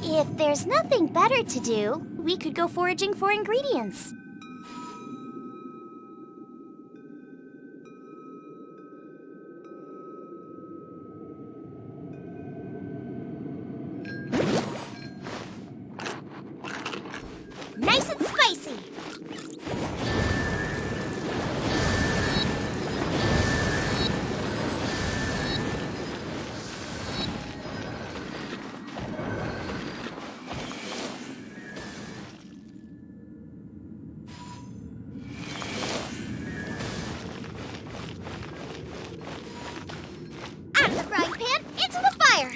Speaker 1: If there's nothing better to do, we could go foraging for ingredients. Nice and spicy! Out of the frying pan, into the fire!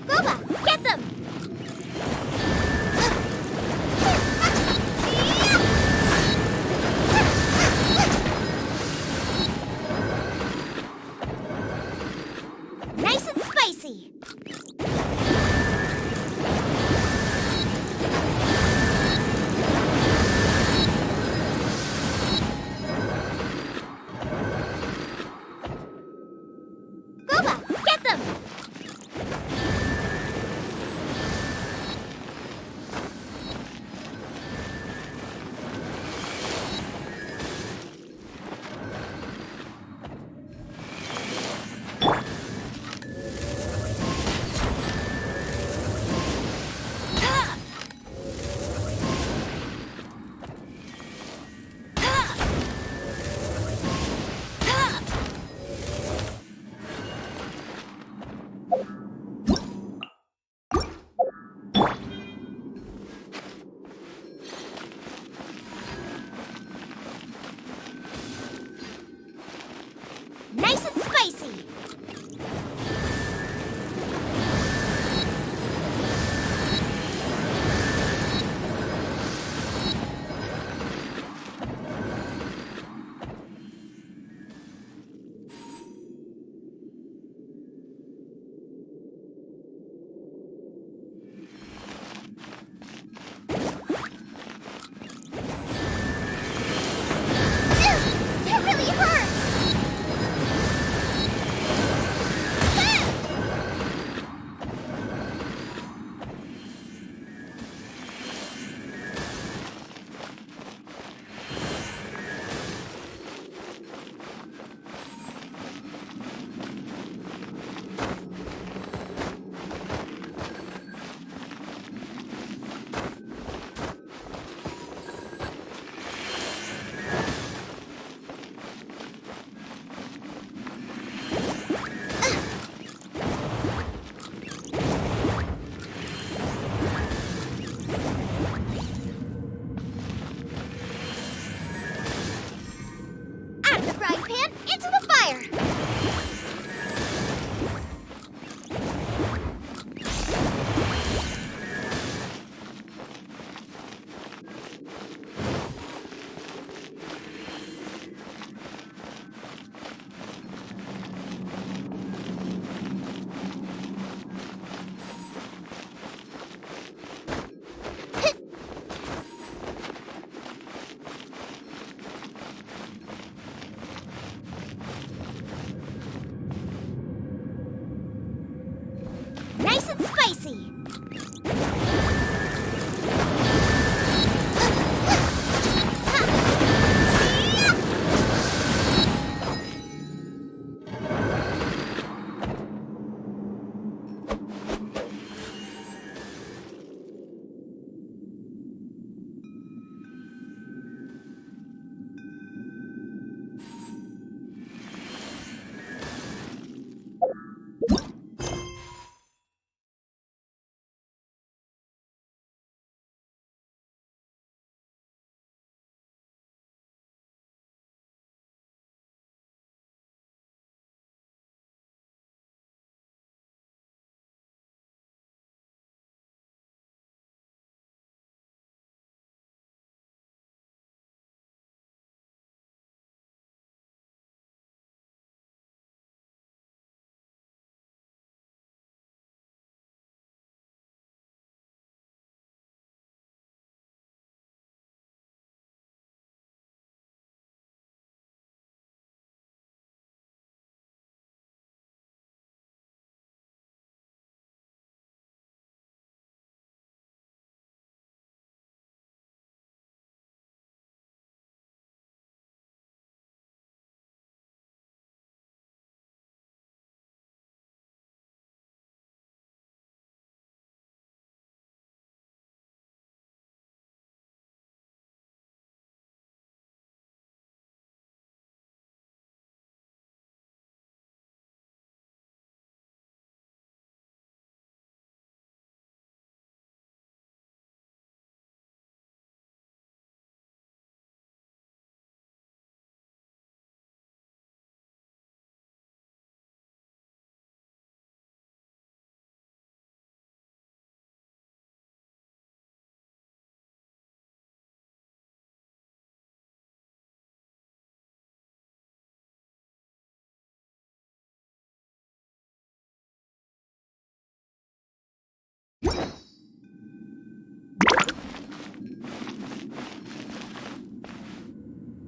Speaker 1: Goba, get them! Nice and spicy! Goba, get them! see.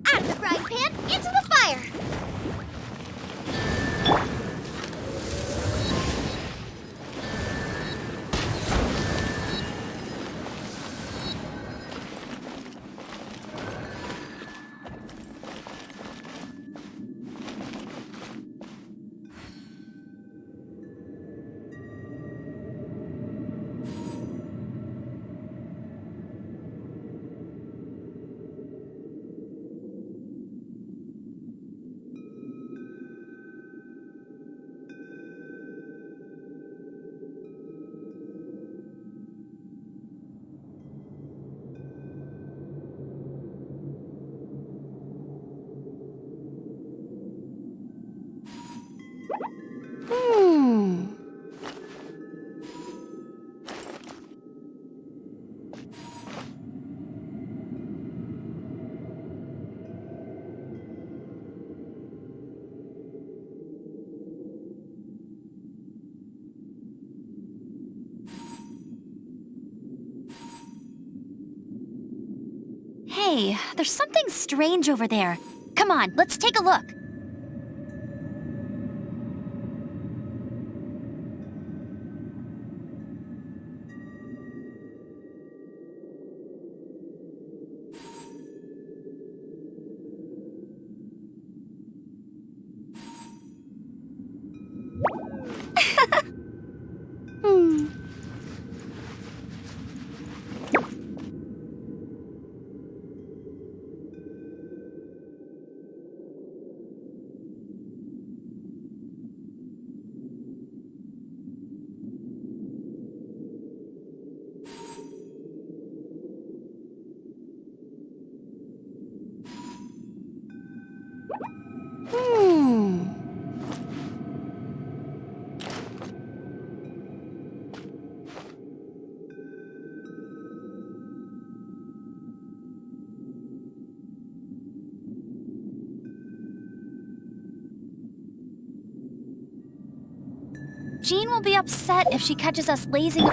Speaker 1: Out of the frying pan, into the fire! Hey, there's something strange over there. Come on, let's take a look. Jean will be upset if she catches us lazing.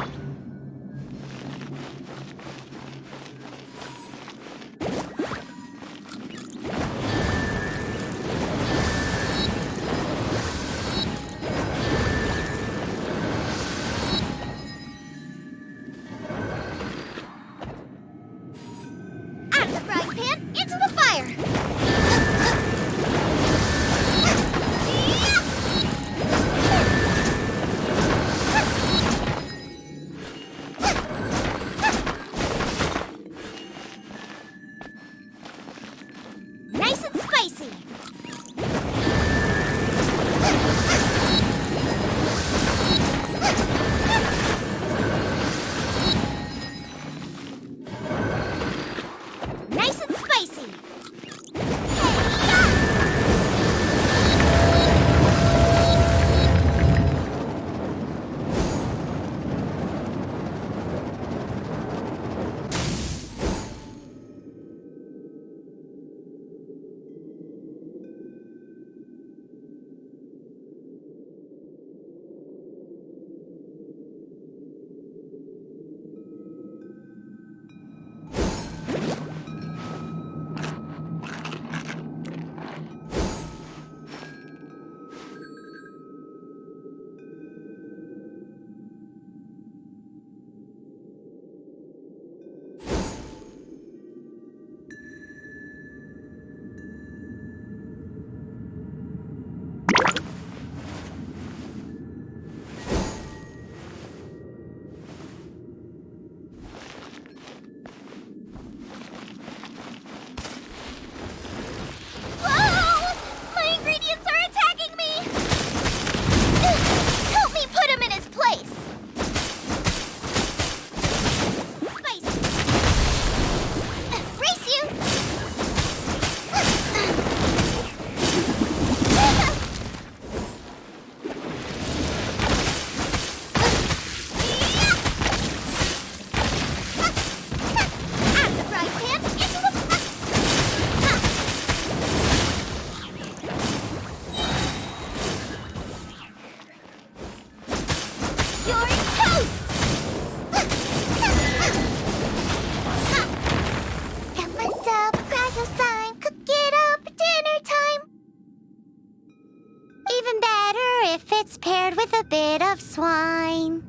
Speaker 1: board with a bit of swine.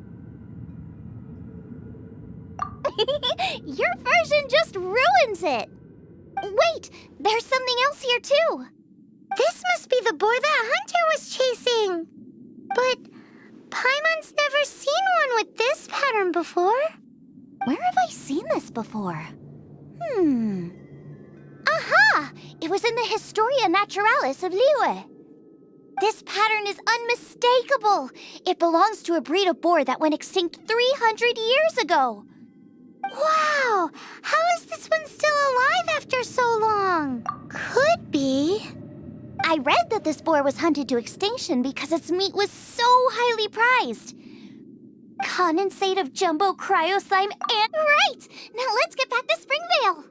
Speaker 1: Your version just ruins it. Wait, there's something else here too. This must be the boar that Hunter was chasing. But Paimon's never seen one with this pattern before. Where have I seen this before? Aha! It was in the Historia Naturalis of Liyue. This pattern is unmistakable. It belongs to a breed of boar that went extinct 300 years ago. Wow! How is this one still alive after so long? Could be. I read that this boar was hunted to extinction because its meat was so highly prized. Condensate of jumbo cryo slime and... Right! Now let's get back to Springvale!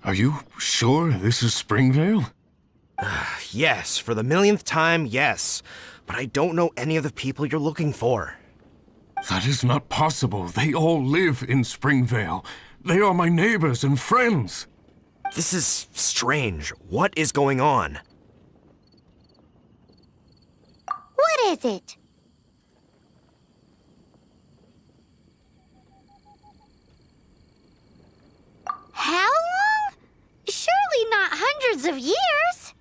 Speaker 9: Are you sure this is Springvale?
Speaker 8: Yes, for the millionth time, yes. But I don't know any of the people you're looking for.
Speaker 9: That is not possible. They all live in Springvale. They are my neighbors and friends.
Speaker 8: This is strange. What is going on?
Speaker 1: What is it? How long? Surely not hundreds of years.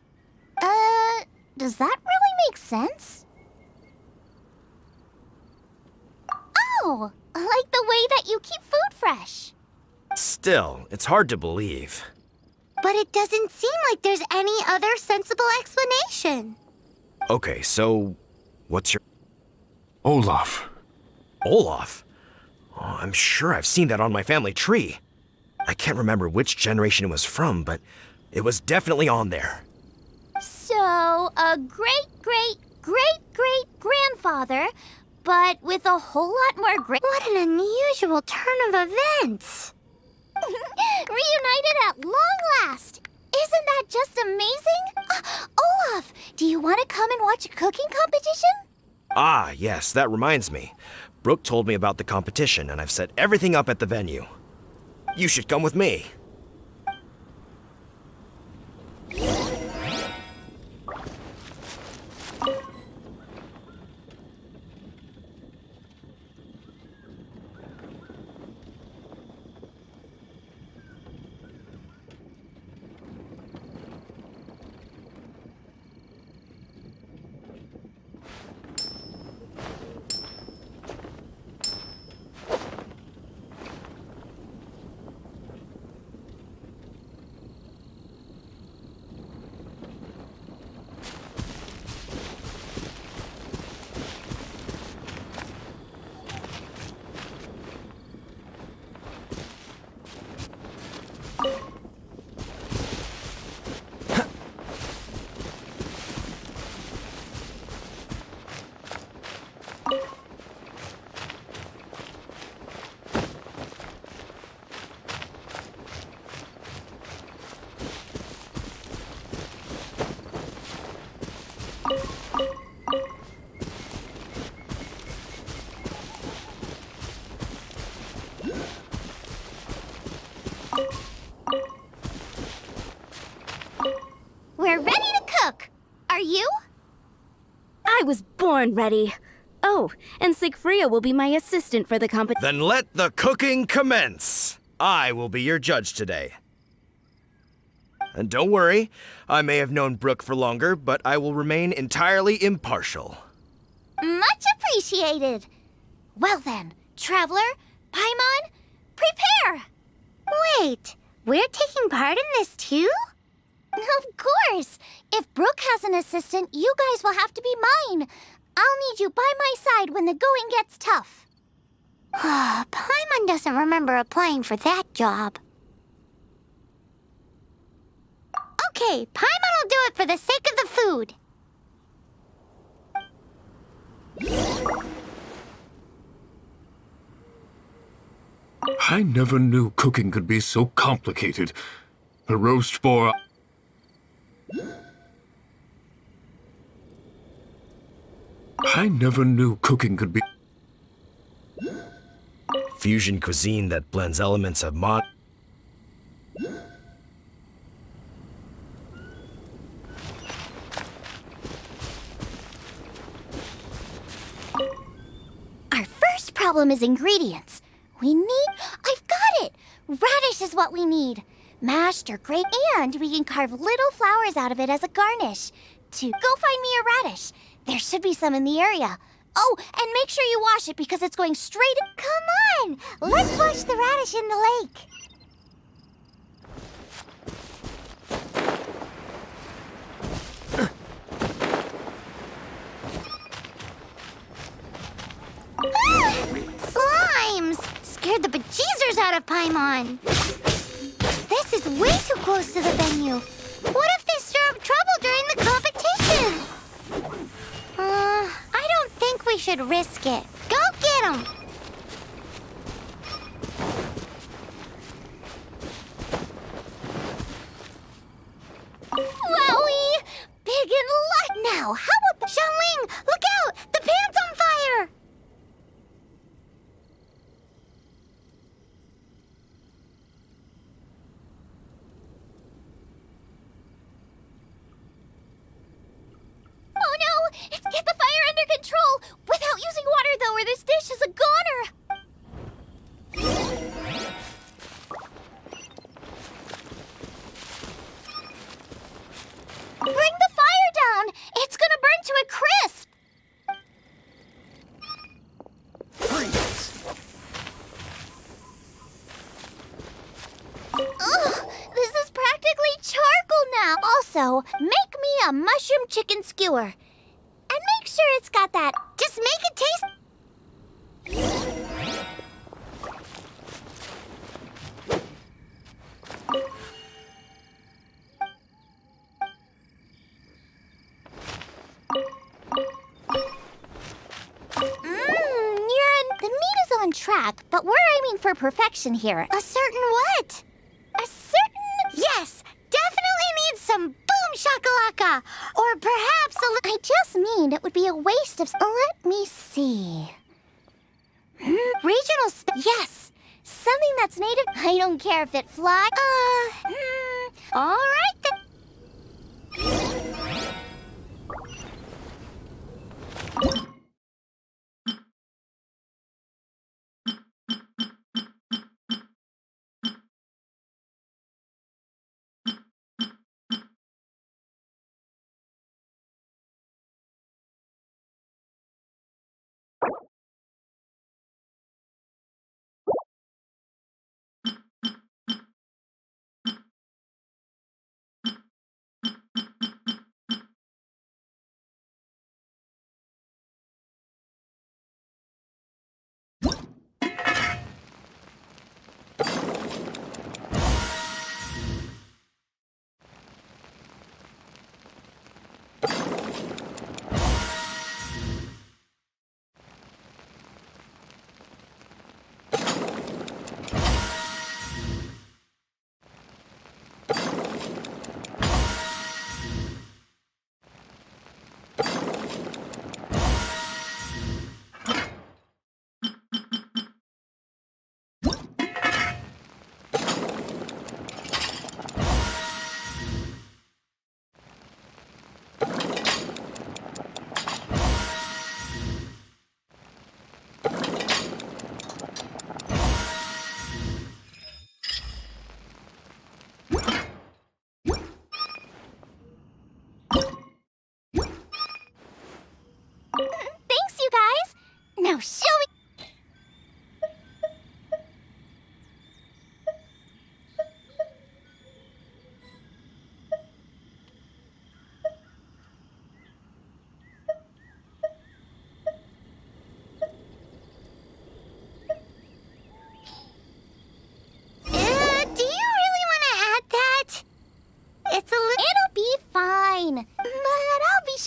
Speaker 1: Does that really make sense? Oh, like the way that you keep food fresh.
Speaker 8: Still, it's hard to believe.
Speaker 1: But it doesn't seem like there's any other sensible explanation.
Speaker 8: Okay, so what's your...
Speaker 9: Olaf.
Speaker 8: Olaf? Oh, I'm sure I've seen that on my family tree. I can't remember which generation it was from, but it was definitely on there.
Speaker 1: So, a great-great-great-great-grandfather, but with a whole lot more What an unusual turn of events! Reunited at long last! Isn't that just amazing? Olaf, do you want to come and watch a cooking competition?
Speaker 8: Ah, yes, that reminds me. Brooke told me about the competition, and I've set everything up at the venue. You should come with me.
Speaker 5: Born ready. Oh, and Sigfria will be my assistant for the competition.
Speaker 8: Then let the cooking commence. I will be your judge today. And don't worry, I may have known Brooke for longer, but I will remain entirely impartial.
Speaker 1: Much appreciated. Well then, Traveler, Paimon, prepare! Wait, we're taking part in this too? Of course! If Brooke has an assistant, you guys will have to be mine. I'll need you by my side when the going gets tough. Paimon doesn't remember applying for that job. Okay, Paimon will do it for the sake of the food.
Speaker 9: I never knew cooking could be so complicated. A roast boar... I never knew cooking could be...
Speaker 8: Fusion cuisine that blends elements of mod...
Speaker 1: Our first problem is ingredients. We need... I've got it! Radish is what we need. Mashed or grated, and we can carve little flowers out of it as a garnish. Go find me a radish. There should be some in the area. Oh, and make sure you wash it because it's going straight... Come on! Let's wash the radish in the lake. Slimes! Scared the bejeezers out of Paimon. This is way too close to the venue. What if they stir up trouble during the competition? I don't think we should risk it. Go get them! Wowie! Big in luck now! How about... Xiangling, look out! The pan's on fire! Oh no! It's get the fire under control! Without using water though, or this dish is a goner! Bring the fire down! It's gonna burn to a crisp! Ugh, this is practically charcoal now. Also, make me a mushroom chicken skewer. And make sure it's got that. Just make it taste... The meat is on track, but we're aiming for perfection here. A certain what? A certain... Yes! Definitely needs some boom shakalaka! Or perhaps I just mean it would be a waste of... Let me see... Regional yes! Something that's native... I don't care if it flies... Alright then...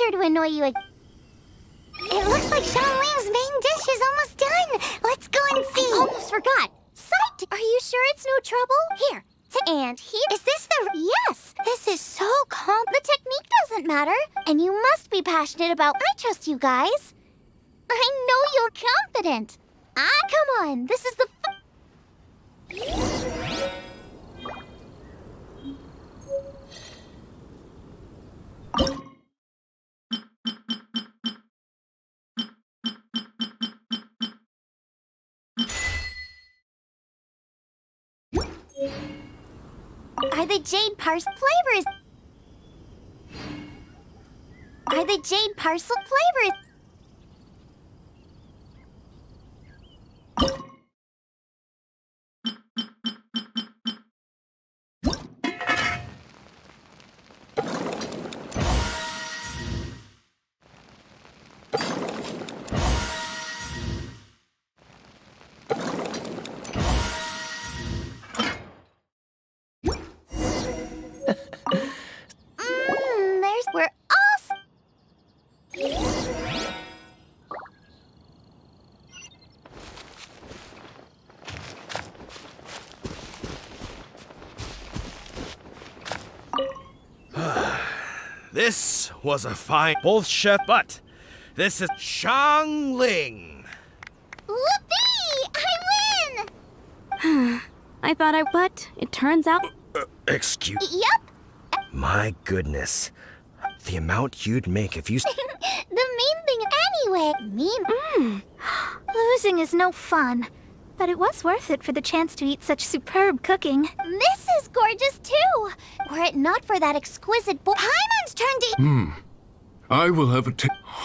Speaker 1: sure to annoy you again. It looks like Xiangling's main dish is almost done. Let's go and see. I almost forgot. Sight, are you sure it's no trouble? Here. And here. Is this the... Yes. This is so calm. The technique doesn't matter. And you must be passionate about... I trust you guys. I know you're confident. Come on. This is the... Are the jade parcel flavors? Are the jade parcel flavors? We're all...
Speaker 8: This was a fine both chef, but this is Xiangling.
Speaker 1: Whoopee! I win!
Speaker 5: I thought but it turns out...
Speaker 8: Excuse...
Speaker 1: Yep.
Speaker 8: My goodness. The amount you'd make if you...
Speaker 1: The main thing anyway. Losing is no fun. But it was worth it for the chance to eat such superb cooking. This is gorgeous too. Were it not for that exquisite Paimon's turn to...
Speaker 9: I will have a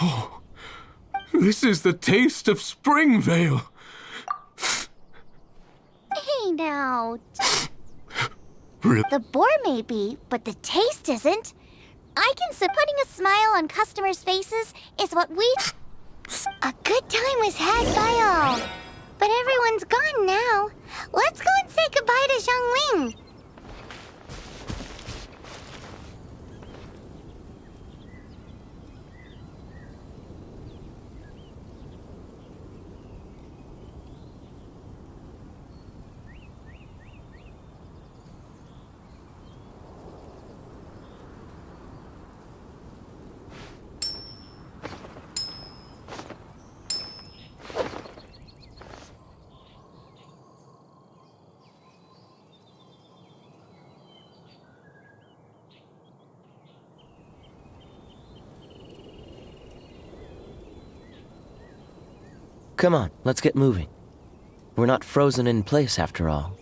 Speaker 9: Oh, this is the taste of Springvale.
Speaker 1: Hey now.
Speaker 9: Really?
Speaker 1: The boar may be, but the taste isn't. I can say putting a smile on customers' faces is what we... A good time was had by all. But everyone's gone now. Let's go and say goodbye to Xiangling.
Speaker 3: Come on, let's get moving. We're not frozen in place after all.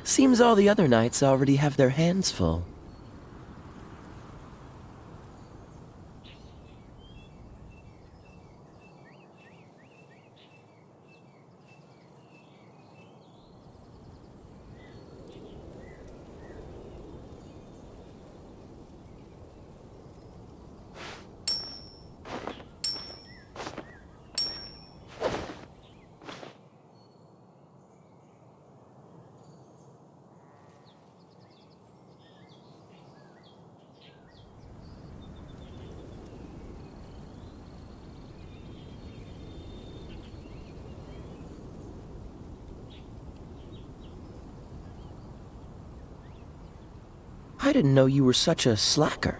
Speaker 3: Seems all the other knights already have their hands full. I didn't know you were such a slacker.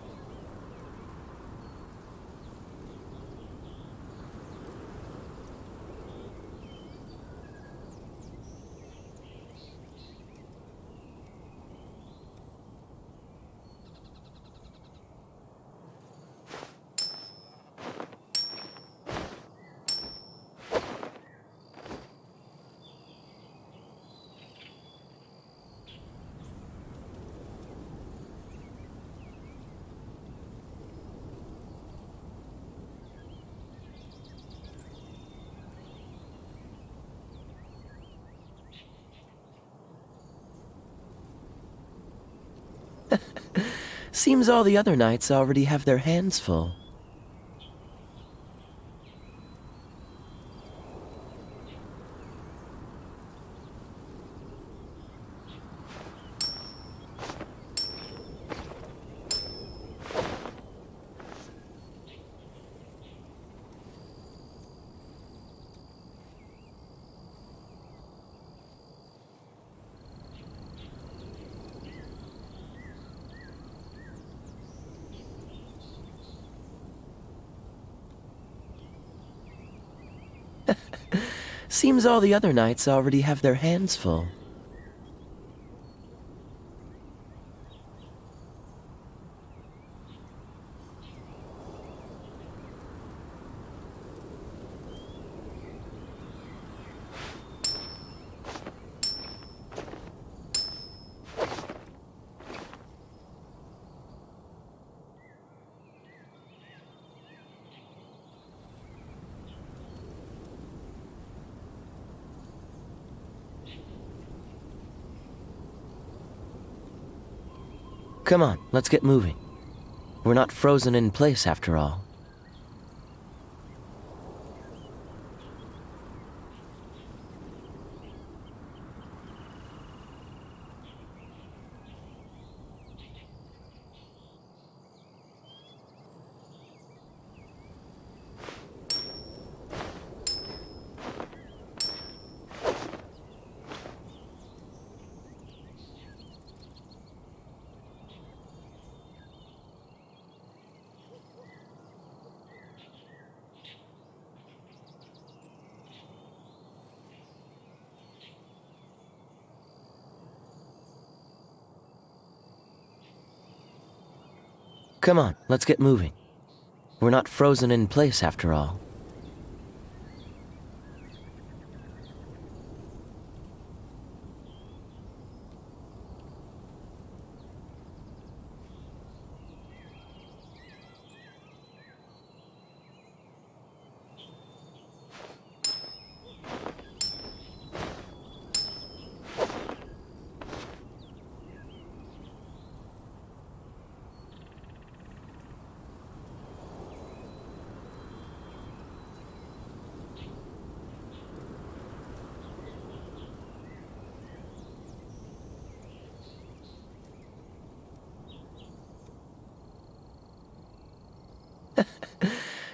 Speaker 3: Seems all the other knights already have their hands full. Seems all the other knights already have their hands full. Come on, let's get moving. We're not frozen in place after all. Come on, let's get moving. We're not frozen in place after all.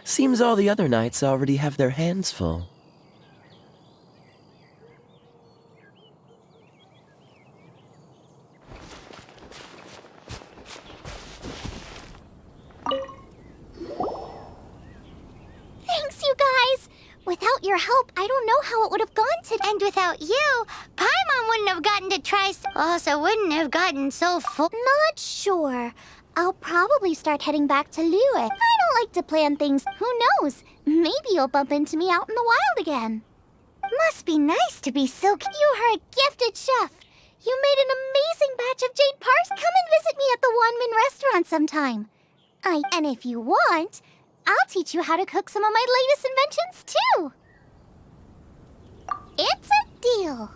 Speaker 3: Seems all the other knights already have their hands full.
Speaker 1: Thanks, you guys! Without your help, I don't know how it would have gone today. And without you, Paimon wouldn't have gotten to try. Also, wouldn't have gotten so full. Not sure. I'll probably start heading back to Liyue. I don't like to plan things. Who knows? Maybe you'll bump into me out in the wild again. Must be nice to be so. You are a gifted chef. You made an amazing batch of jade parsley. Come and visit me at the Wanmin restaurant sometime. And if you want, I'll teach you how to cook some of my latest inventions too. It's a deal.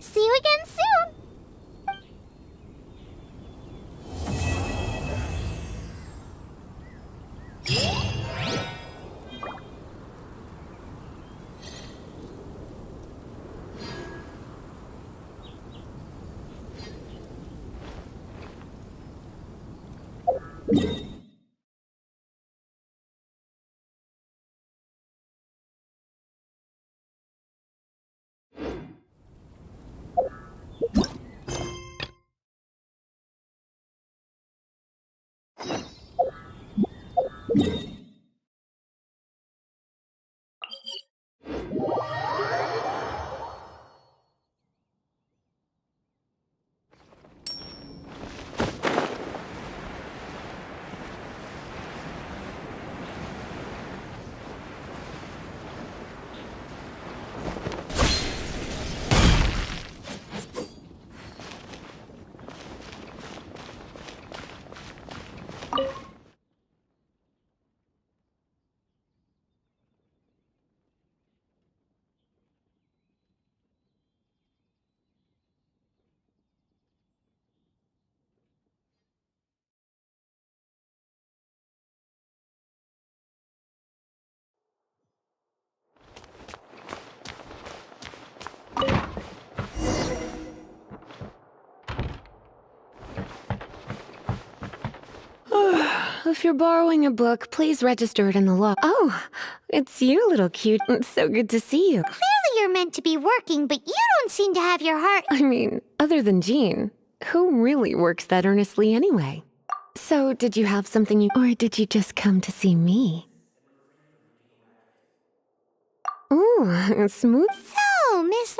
Speaker 1: See you again soon.
Speaker 6: If you're borrowing a book, please register it in the law. Oh, it's you, little cute. It's so good to see you.
Speaker 1: Clearly you're meant to be working, but you don't seem to have your heart.
Speaker 6: I mean, other than Jean, who really works that earnestly anyway? So, did you have something or did you just come to see me? Ooh, smooth.
Speaker 1: So, Miss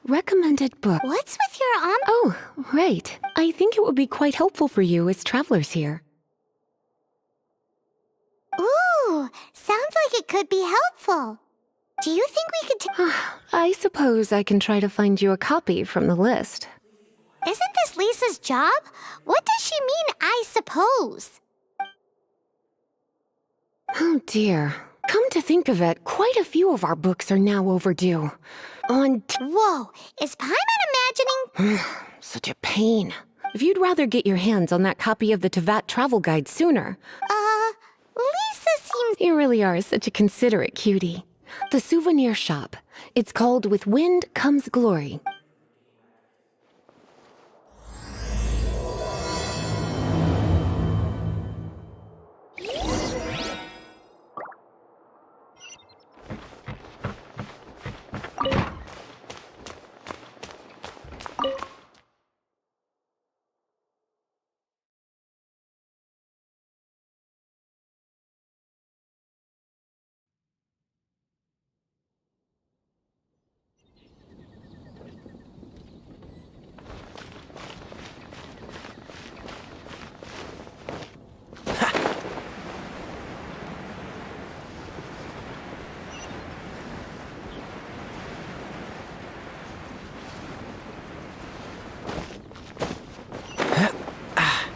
Speaker 6: Recommended book.
Speaker 1: What's with your
Speaker 6: Oh, right. I think it would be quite helpful for you as travelers here.
Speaker 1: Ooh, sounds like it could be helpful. Do you think we could
Speaker 6: I suppose I can try to find you a copy from the list.
Speaker 1: Isn't this Lisa's job? What does she mean, I suppose?
Speaker 6: Oh dear. Come to think of it, quite a few of our books are now overdue.
Speaker 1: Whoa, is Paimon imagining?
Speaker 6: Such a pain. If you'd rather get your hands on that copy of the Teyvat travel guide sooner.
Speaker 1: Lisa seems...
Speaker 6: You really are such a considerate cutie. The souvenir shop. It's called With Wind Comes Glory.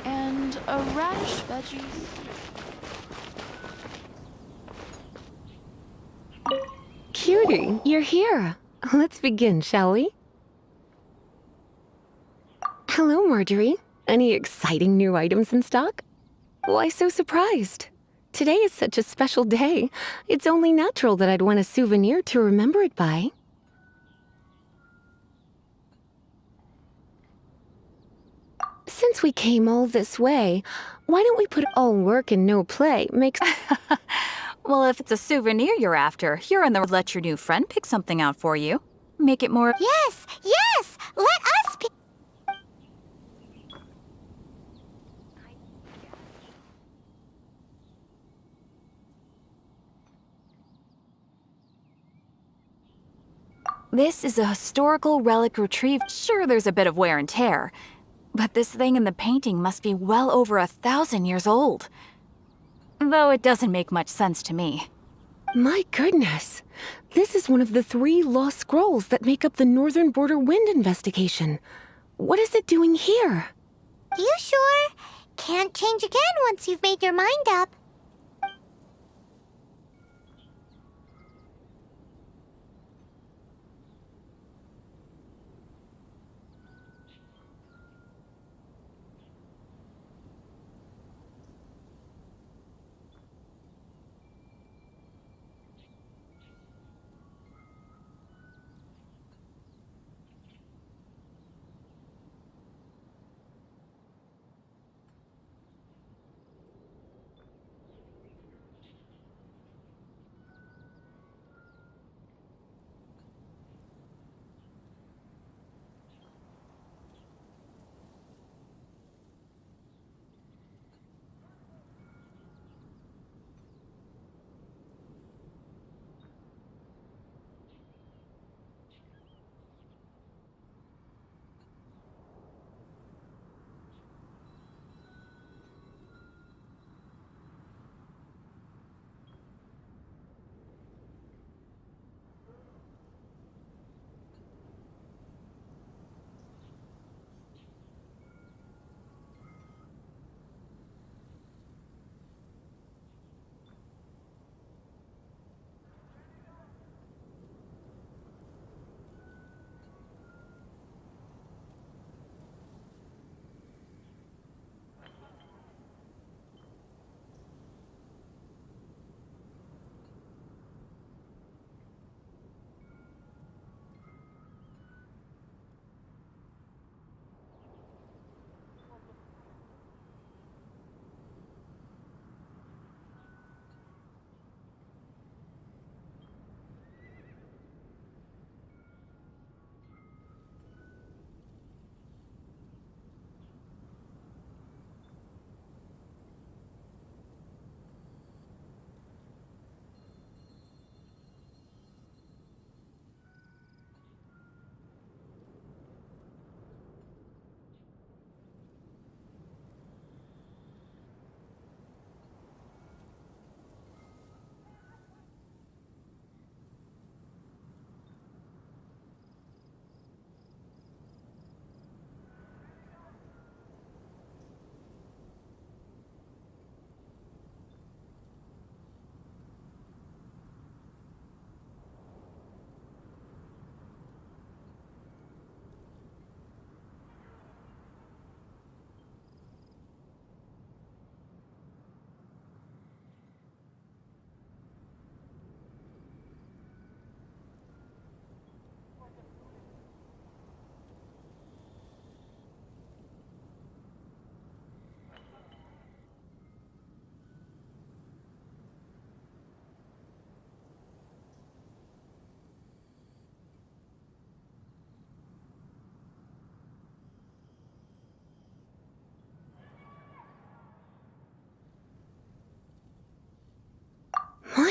Speaker 10: And a radish veggies.
Speaker 6: Cutie, you're here. Let's begin, shall we? Hello, Marjorie. Any exciting new items in stock? Why so surprised? Today is such a special day. It's only natural that I'd want a souvenir to remember it by. Since we came all this way, why don't we put all work and no play makes...
Speaker 10: Well, if it's a souvenir you're after, you're in the let your new friend pick something out for you. Make it more...
Speaker 1: Yes, yes! Let us pick...
Speaker 10: This is a historical relic retrieved. Sure, there's a bit of wear and tear, but this thing in the painting must be well over 1,000 years old. Though it doesn't make much sense to me.
Speaker 6: My goodness. This is one of the 3 lost scrolls that make up the Northern Border Wind investigation. What is it doing here?
Speaker 1: You sure? Can't change again once you've made your mind up.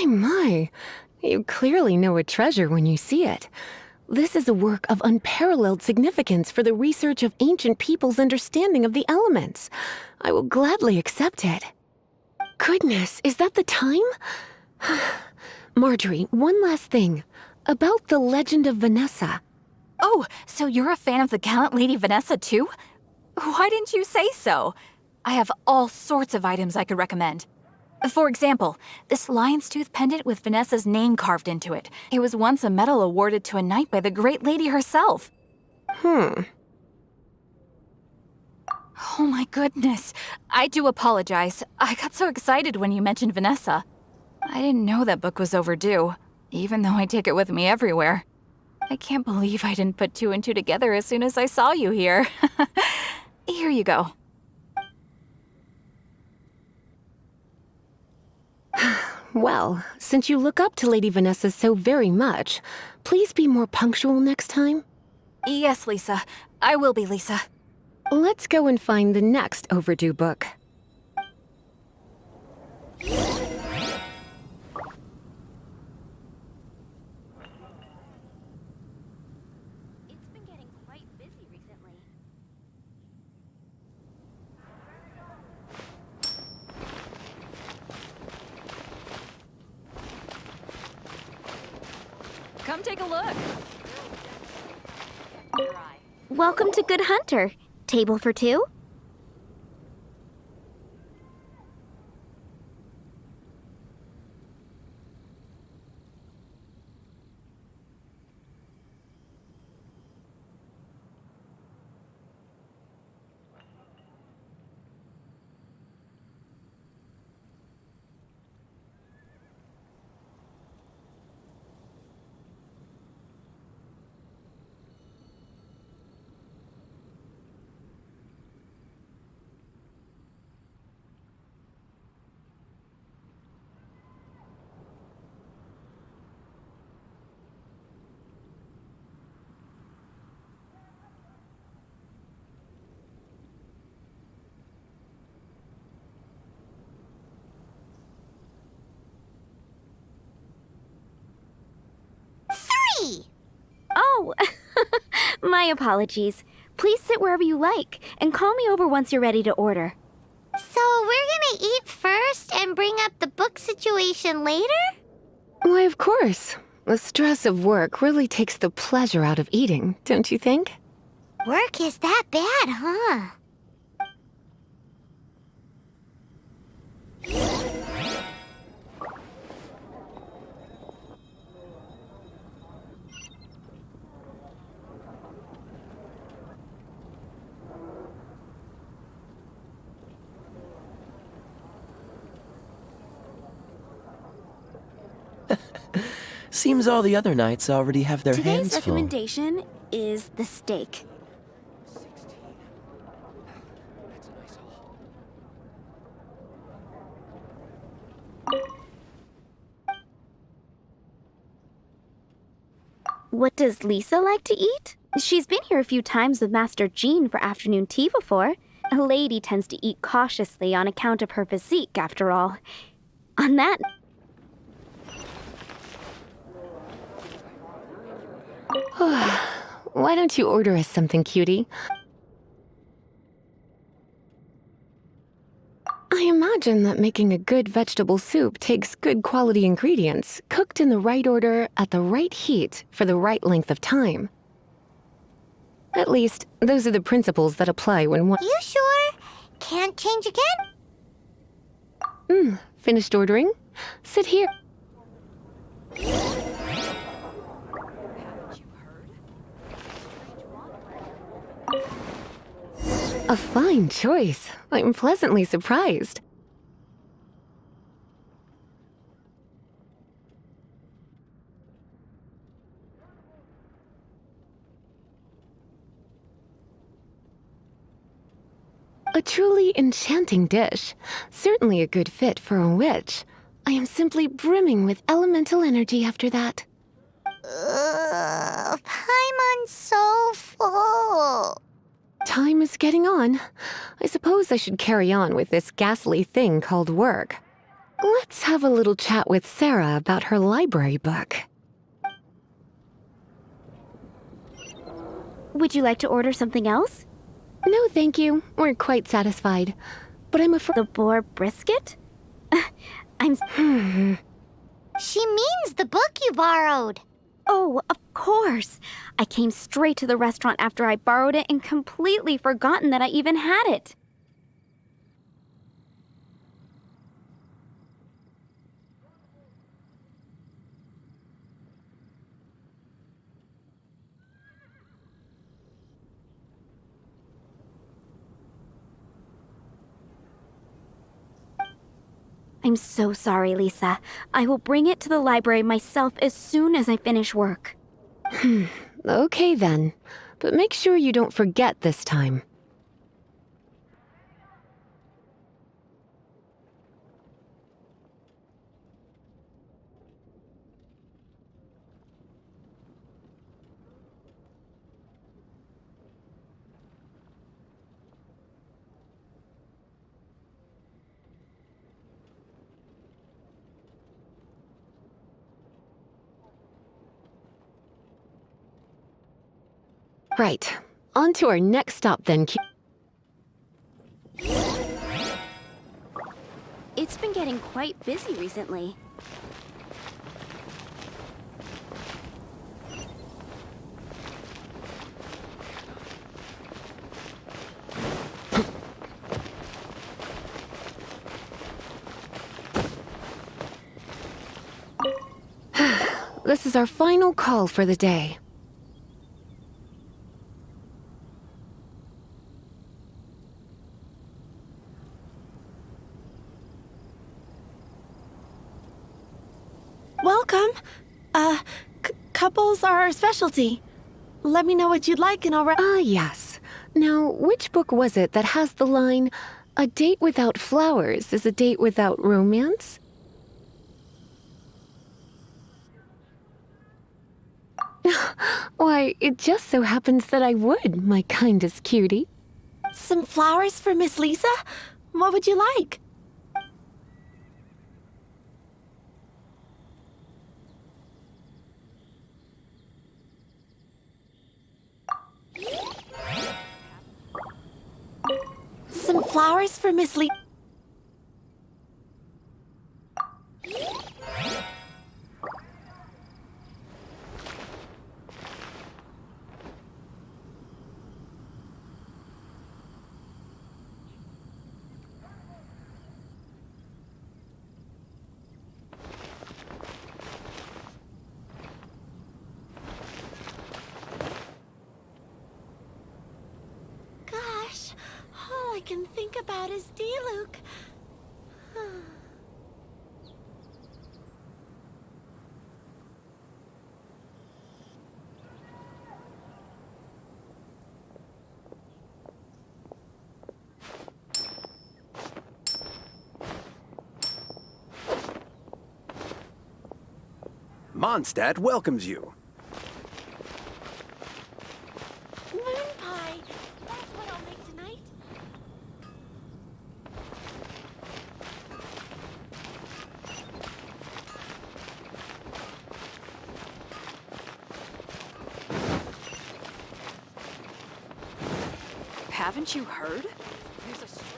Speaker 6: My. You clearly know a treasure when you see it. This is a work of unparalleled significance for the research of ancient people's understanding of the elements. I will gladly accept it. Goodness, is that the time? Marjorie, one last thing. About the legend of Vanessa.
Speaker 10: Oh, so you're a fan of the gallant Lady Vanessa too? Why didn't you say so? I have all sorts of items I could recommend. For example, this lion's tooth pendant with Vanessa's name carved into it. It was once a medal awarded to a knight by the great lady herself. Oh my goodness. I do apologize. I got so excited when you mentioned Vanessa. I didn't know that book was overdue, even though I take it with me everywhere. I can't believe I didn't put two and two together as soon as I saw you here. Here you go.
Speaker 6: Well, since you look up to Lady Vanessa so very much, please be more punctual next time.
Speaker 10: Yes, Lisa. I will be, Lisa.
Speaker 6: Let's go and find the next overdue book.
Speaker 5: It's been getting quite busy recently.
Speaker 10: Come take a look.
Speaker 5: Welcome to Good Hunter. Table for two? Oh, my apologies. Please sit wherever you like, and call me over once you're ready to order.
Speaker 1: So we're gonna eat first and bring up the book situation later?
Speaker 6: Why, of course. The stress of work really takes the pleasure out of eating, don't you think?
Speaker 1: Work is that bad, huh?
Speaker 3: Seems all the other knights already have their hands
Speaker 5: Today's
Speaker 3: full.
Speaker 5: recommendation is the steak. What does Lisa like to eat? She's been here a few times with Master Jean for afternoon tea before. A lady tends to eat cautiously on account of her physique, after all. On that...
Speaker 6: Why don't you order us something, cutie? I imagine that making a good vegetable soup takes good quality ingredients, cooked in the right order, at the right heat, for the right length of time. At least, those are the principles that apply when one—
Speaker 1: You sure? Can't change again?
Speaker 6: Finished ordering? Sit here. A fine choice. I'm pleasantly surprised. A truly enchanting dish. Certainly a good fit for a witch. I am simply brimming with elemental energy after that.
Speaker 1: Paimon's so full.
Speaker 6: Time is getting on. I suppose I should carry on with this ghastly thing called work. Let's have a little chat with Sarah about her library book.
Speaker 5: Would you like to order something else?
Speaker 6: No, thank you. We're quite satisfied. But I'm afraid...
Speaker 5: The boar brisket? I'm...
Speaker 1: She means the book you borrowed.
Speaker 5: Oh, of course. I came straight to the restaurant after I borrowed it and completely forgotten that I even had it. I'm so sorry, Lisa. I will bring it to the library myself as soon as I finish work.
Speaker 6: Okay then. But make sure you don't forget this time. Right. On to our next stop then.
Speaker 5: It's been getting quite busy recently.
Speaker 6: This is our final call for the day.
Speaker 11: Welcome. Couples are our specialty. Let me know what you'd like and I'll
Speaker 6: Yes. Now, which book was it that has the line, "A date without flowers is a date without romance"? Why, it just so happens that I would, my kindest cutie.
Speaker 11: Some flowers for Miss Lisa? What would you like? Some flowers for Miss Lisa. Gosh, all I can think about is D-Luke.
Speaker 4: Mondstadt welcomes you.
Speaker 11: Moon pie. That's what I'll make tonight.
Speaker 10: Haven't you heard? There's a strange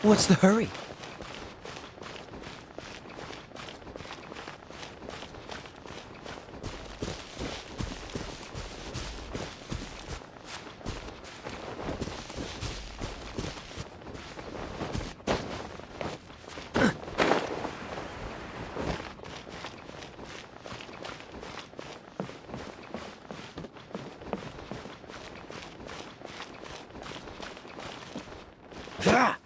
Speaker 3: What's the hurry? Ah!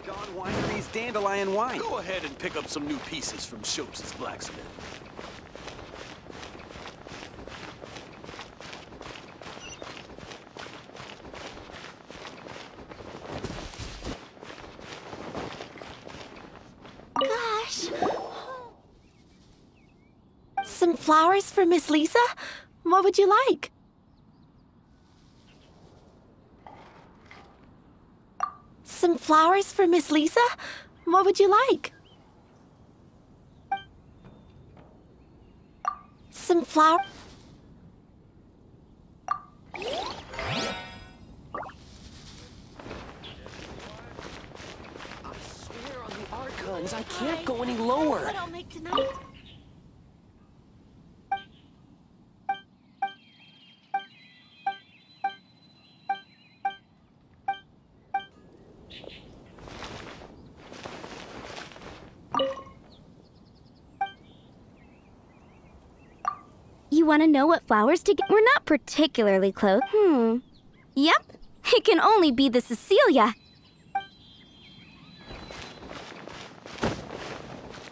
Speaker 4: Don Winery's dandelion wine.
Speaker 12: Go ahead and pick up some new pieces from Shopes' blacksmith.
Speaker 11: Gosh. Some flowers for Miss Lisa? What would you like? Some flowers for Miss Lisa? What would you like? Some flower...
Speaker 3: Guns, I can't go any lower.
Speaker 11: What I'll make tonight?
Speaker 5: You want to know what flowers to get? We're not particularly close. Yep. It can only be the Cecilia.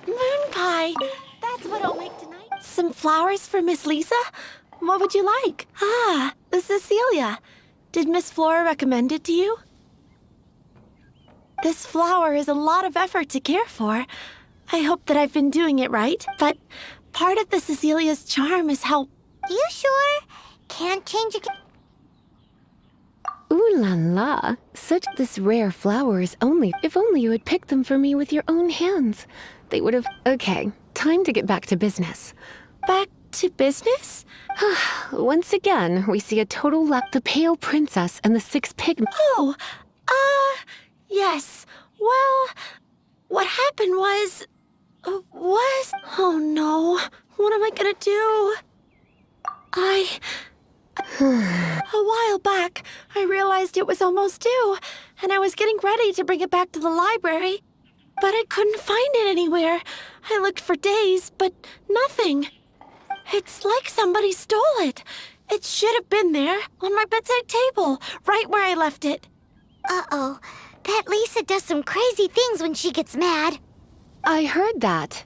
Speaker 11: Moon pie. That's what I'll make tonight. Some flowers for Miss Lisa? What would you like? Ah, the Cecilia. Did Miss Flora recommend it to you? This flower is a lot of effort to care for. I hope that I've been doing it right, but part of the Cecilia's charm is how...
Speaker 1: You sure? Can't change a...
Speaker 6: Ooh la la. Such this rare flower is only... If only you had picked them for me with your own hands. They would have... Okay, time to get back to business.
Speaker 11: Back to business?
Speaker 6: Once again, we see a total lack. The pale princess and the 6 pigmen.
Speaker 11: Oh, yes. Well, what happened was... Oh no. What am I gonna do? A while back, I realized it was almost due, and I was getting ready to bring it back to the library. But I couldn't find it anywhere. I looked for days, but nothing. It's like somebody stole it. It should have been there, on my bedside table, right where I left it.
Speaker 1: Uh-oh. That Lisa does some crazy things when she gets mad.
Speaker 6: I heard that.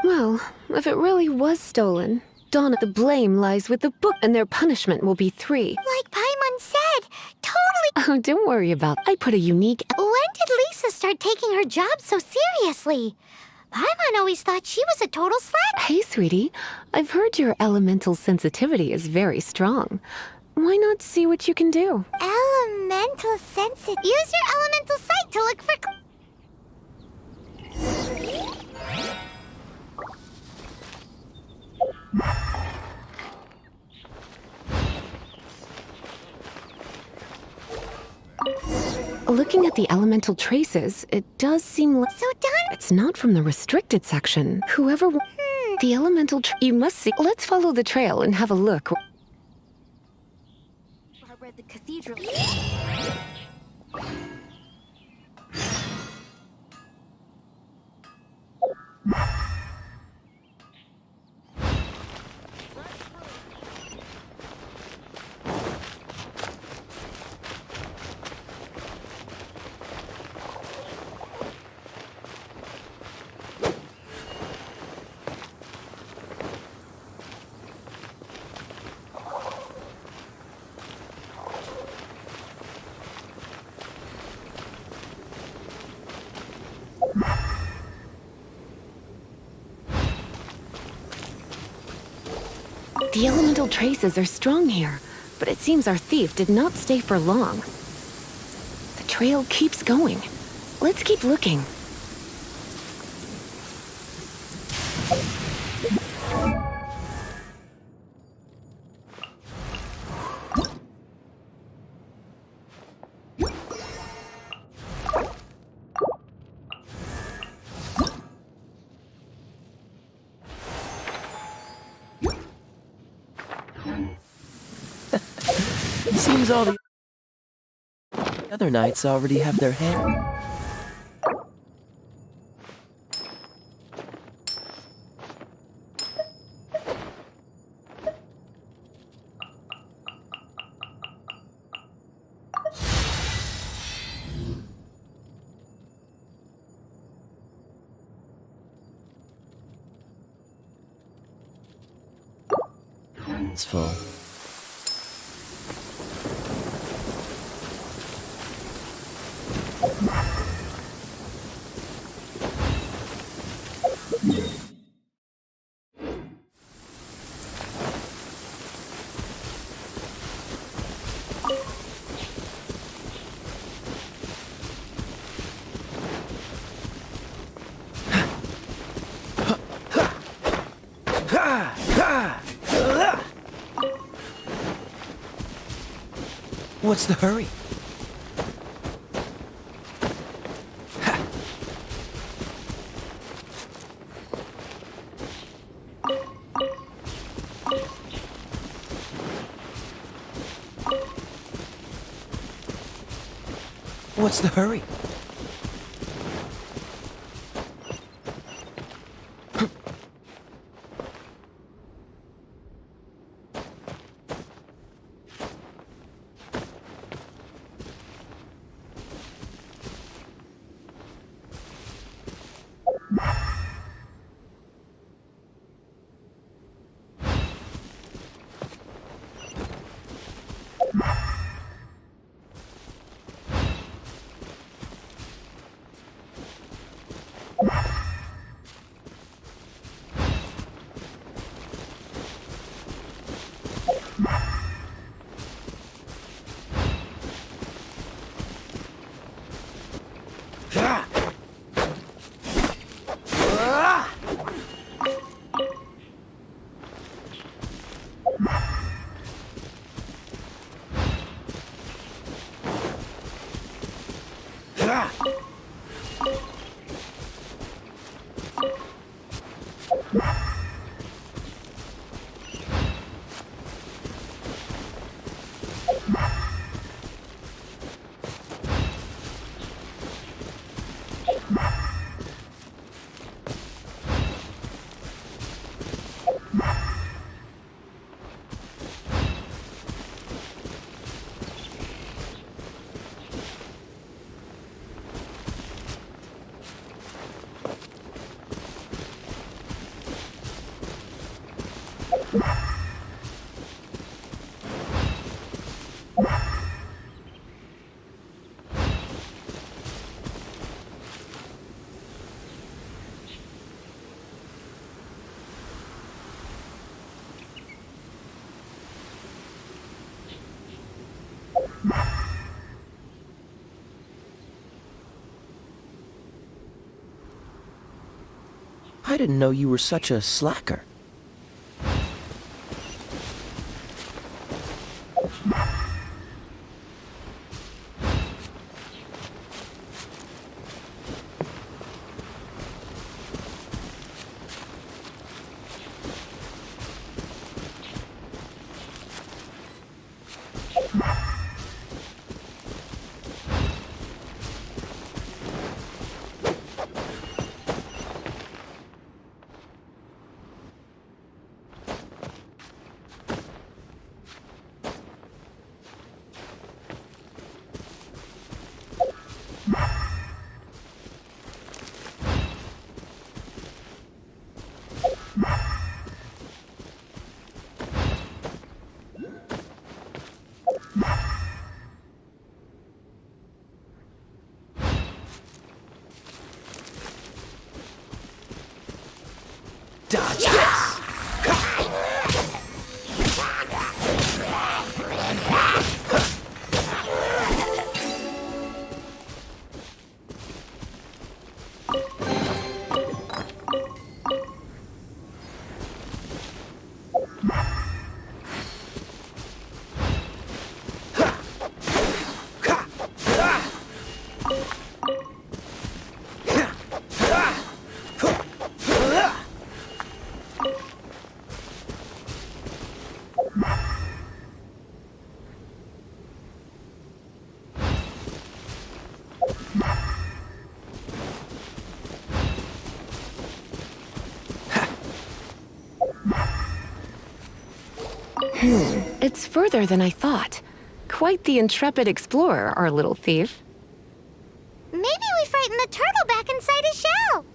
Speaker 6: Well, if it really was stolen, Donna, the blame lies with the book, and their punishment will be 3.
Speaker 1: Like Paimon said, totally...
Speaker 6: Oh, don't worry about it. I put a unique...
Speaker 1: When did Lisa start taking her job so seriously? Paimon always thought she was a total slack.
Speaker 6: Hey, sweetie. I've heard your elemental sensitivity is very strong. Why not see what you can do?
Speaker 1: Elemental sensitive. Use your elemental sight to look for...
Speaker 6: Looking at the elemental traces, it does seem like...
Speaker 1: So done?
Speaker 6: It's not from the restricted section. Whoever... The elemental... You must see... Let's follow the trail and have a look.
Speaker 5: Barbara, the cathedral.
Speaker 6: The elemental traces are strong here, but it seems our thief did not stay for long. The trail keeps going. Let's keep looking.
Speaker 3: Seems all the other knights already have their hand. It's full. What's the hurry? What's the hurry? I didn't know you were such a slacker.
Speaker 6: It's further than I thought. Quite the intrepid explorer, our little thief.
Speaker 1: Maybe we frighten the turtle back inside his shell.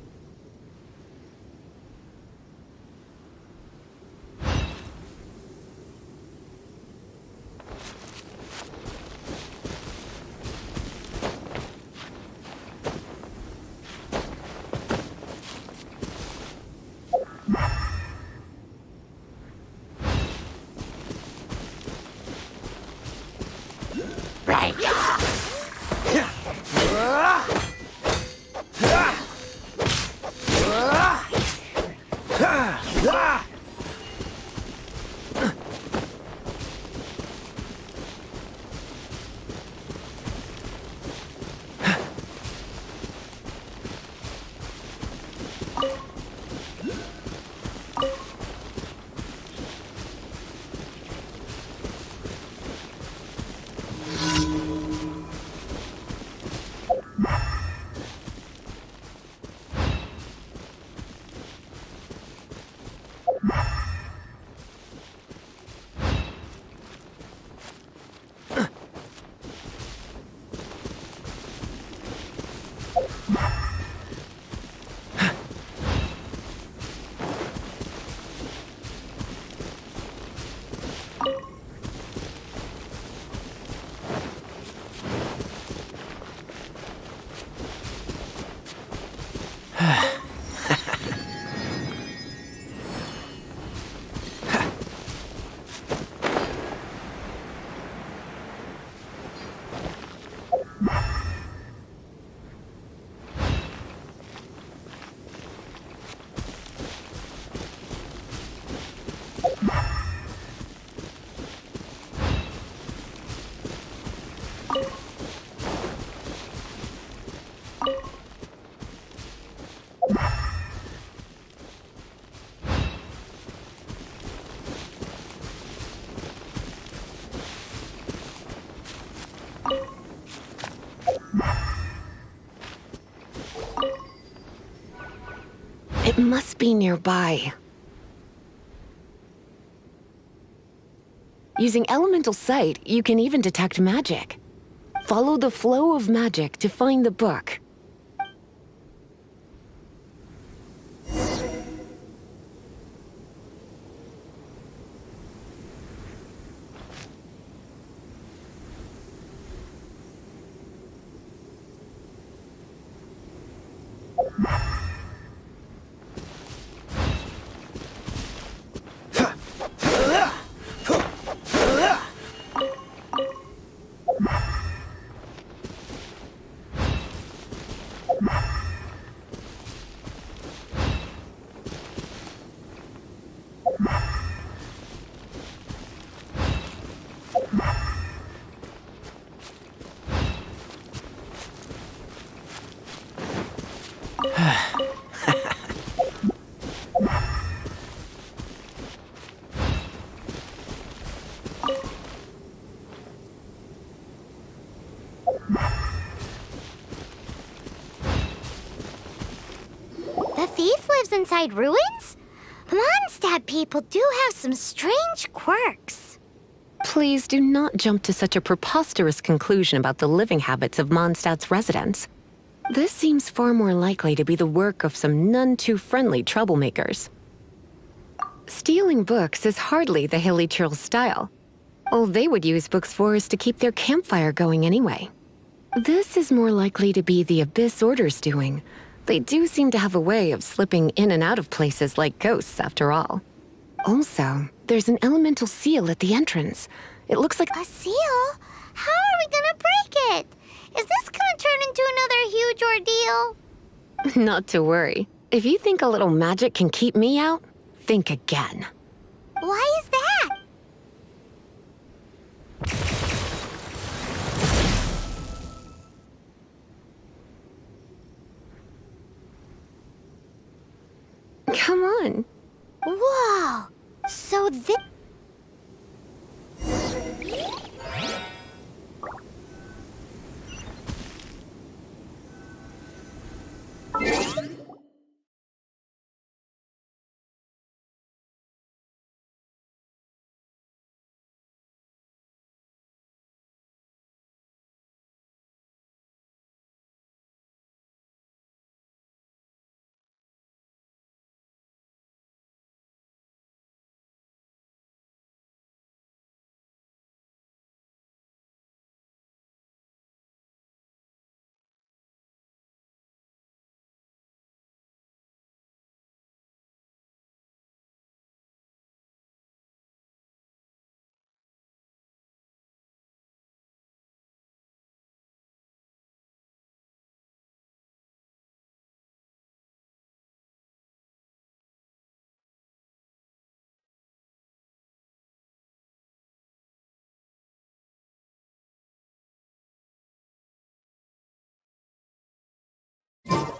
Speaker 6: It must be nearby. Using elemental sight, you can even detect magic. Follow the flow of magic to find the book.
Speaker 1: The thief lives inside ruins? Mondstadt people do have some strange quirks.
Speaker 6: Please do not jump to such a preposterous conclusion about the living habits of Mondstadt's residents. This seems far more likely to be the work of some none-too-friendly troublemakers. Stealing books is hardly the Hilly Churl's style. All they would use books for is to keep their campfire going anyway. This is more likely to be the Abyss Order's doing. They do seem to have a way of slipping in and out of places like ghosts, after all. Also, there's an elemental seal at the entrance. It looks like—
Speaker 1: A seal? How are we gonna break it? Is this gonna turn into another huge ordeal?
Speaker 6: Not to worry. If you think a little magic can keep me out, think again.
Speaker 1: Why is that?
Speaker 6: Come on.
Speaker 1: Whoa! So this...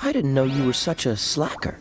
Speaker 3: I didn't know you were such a slacker.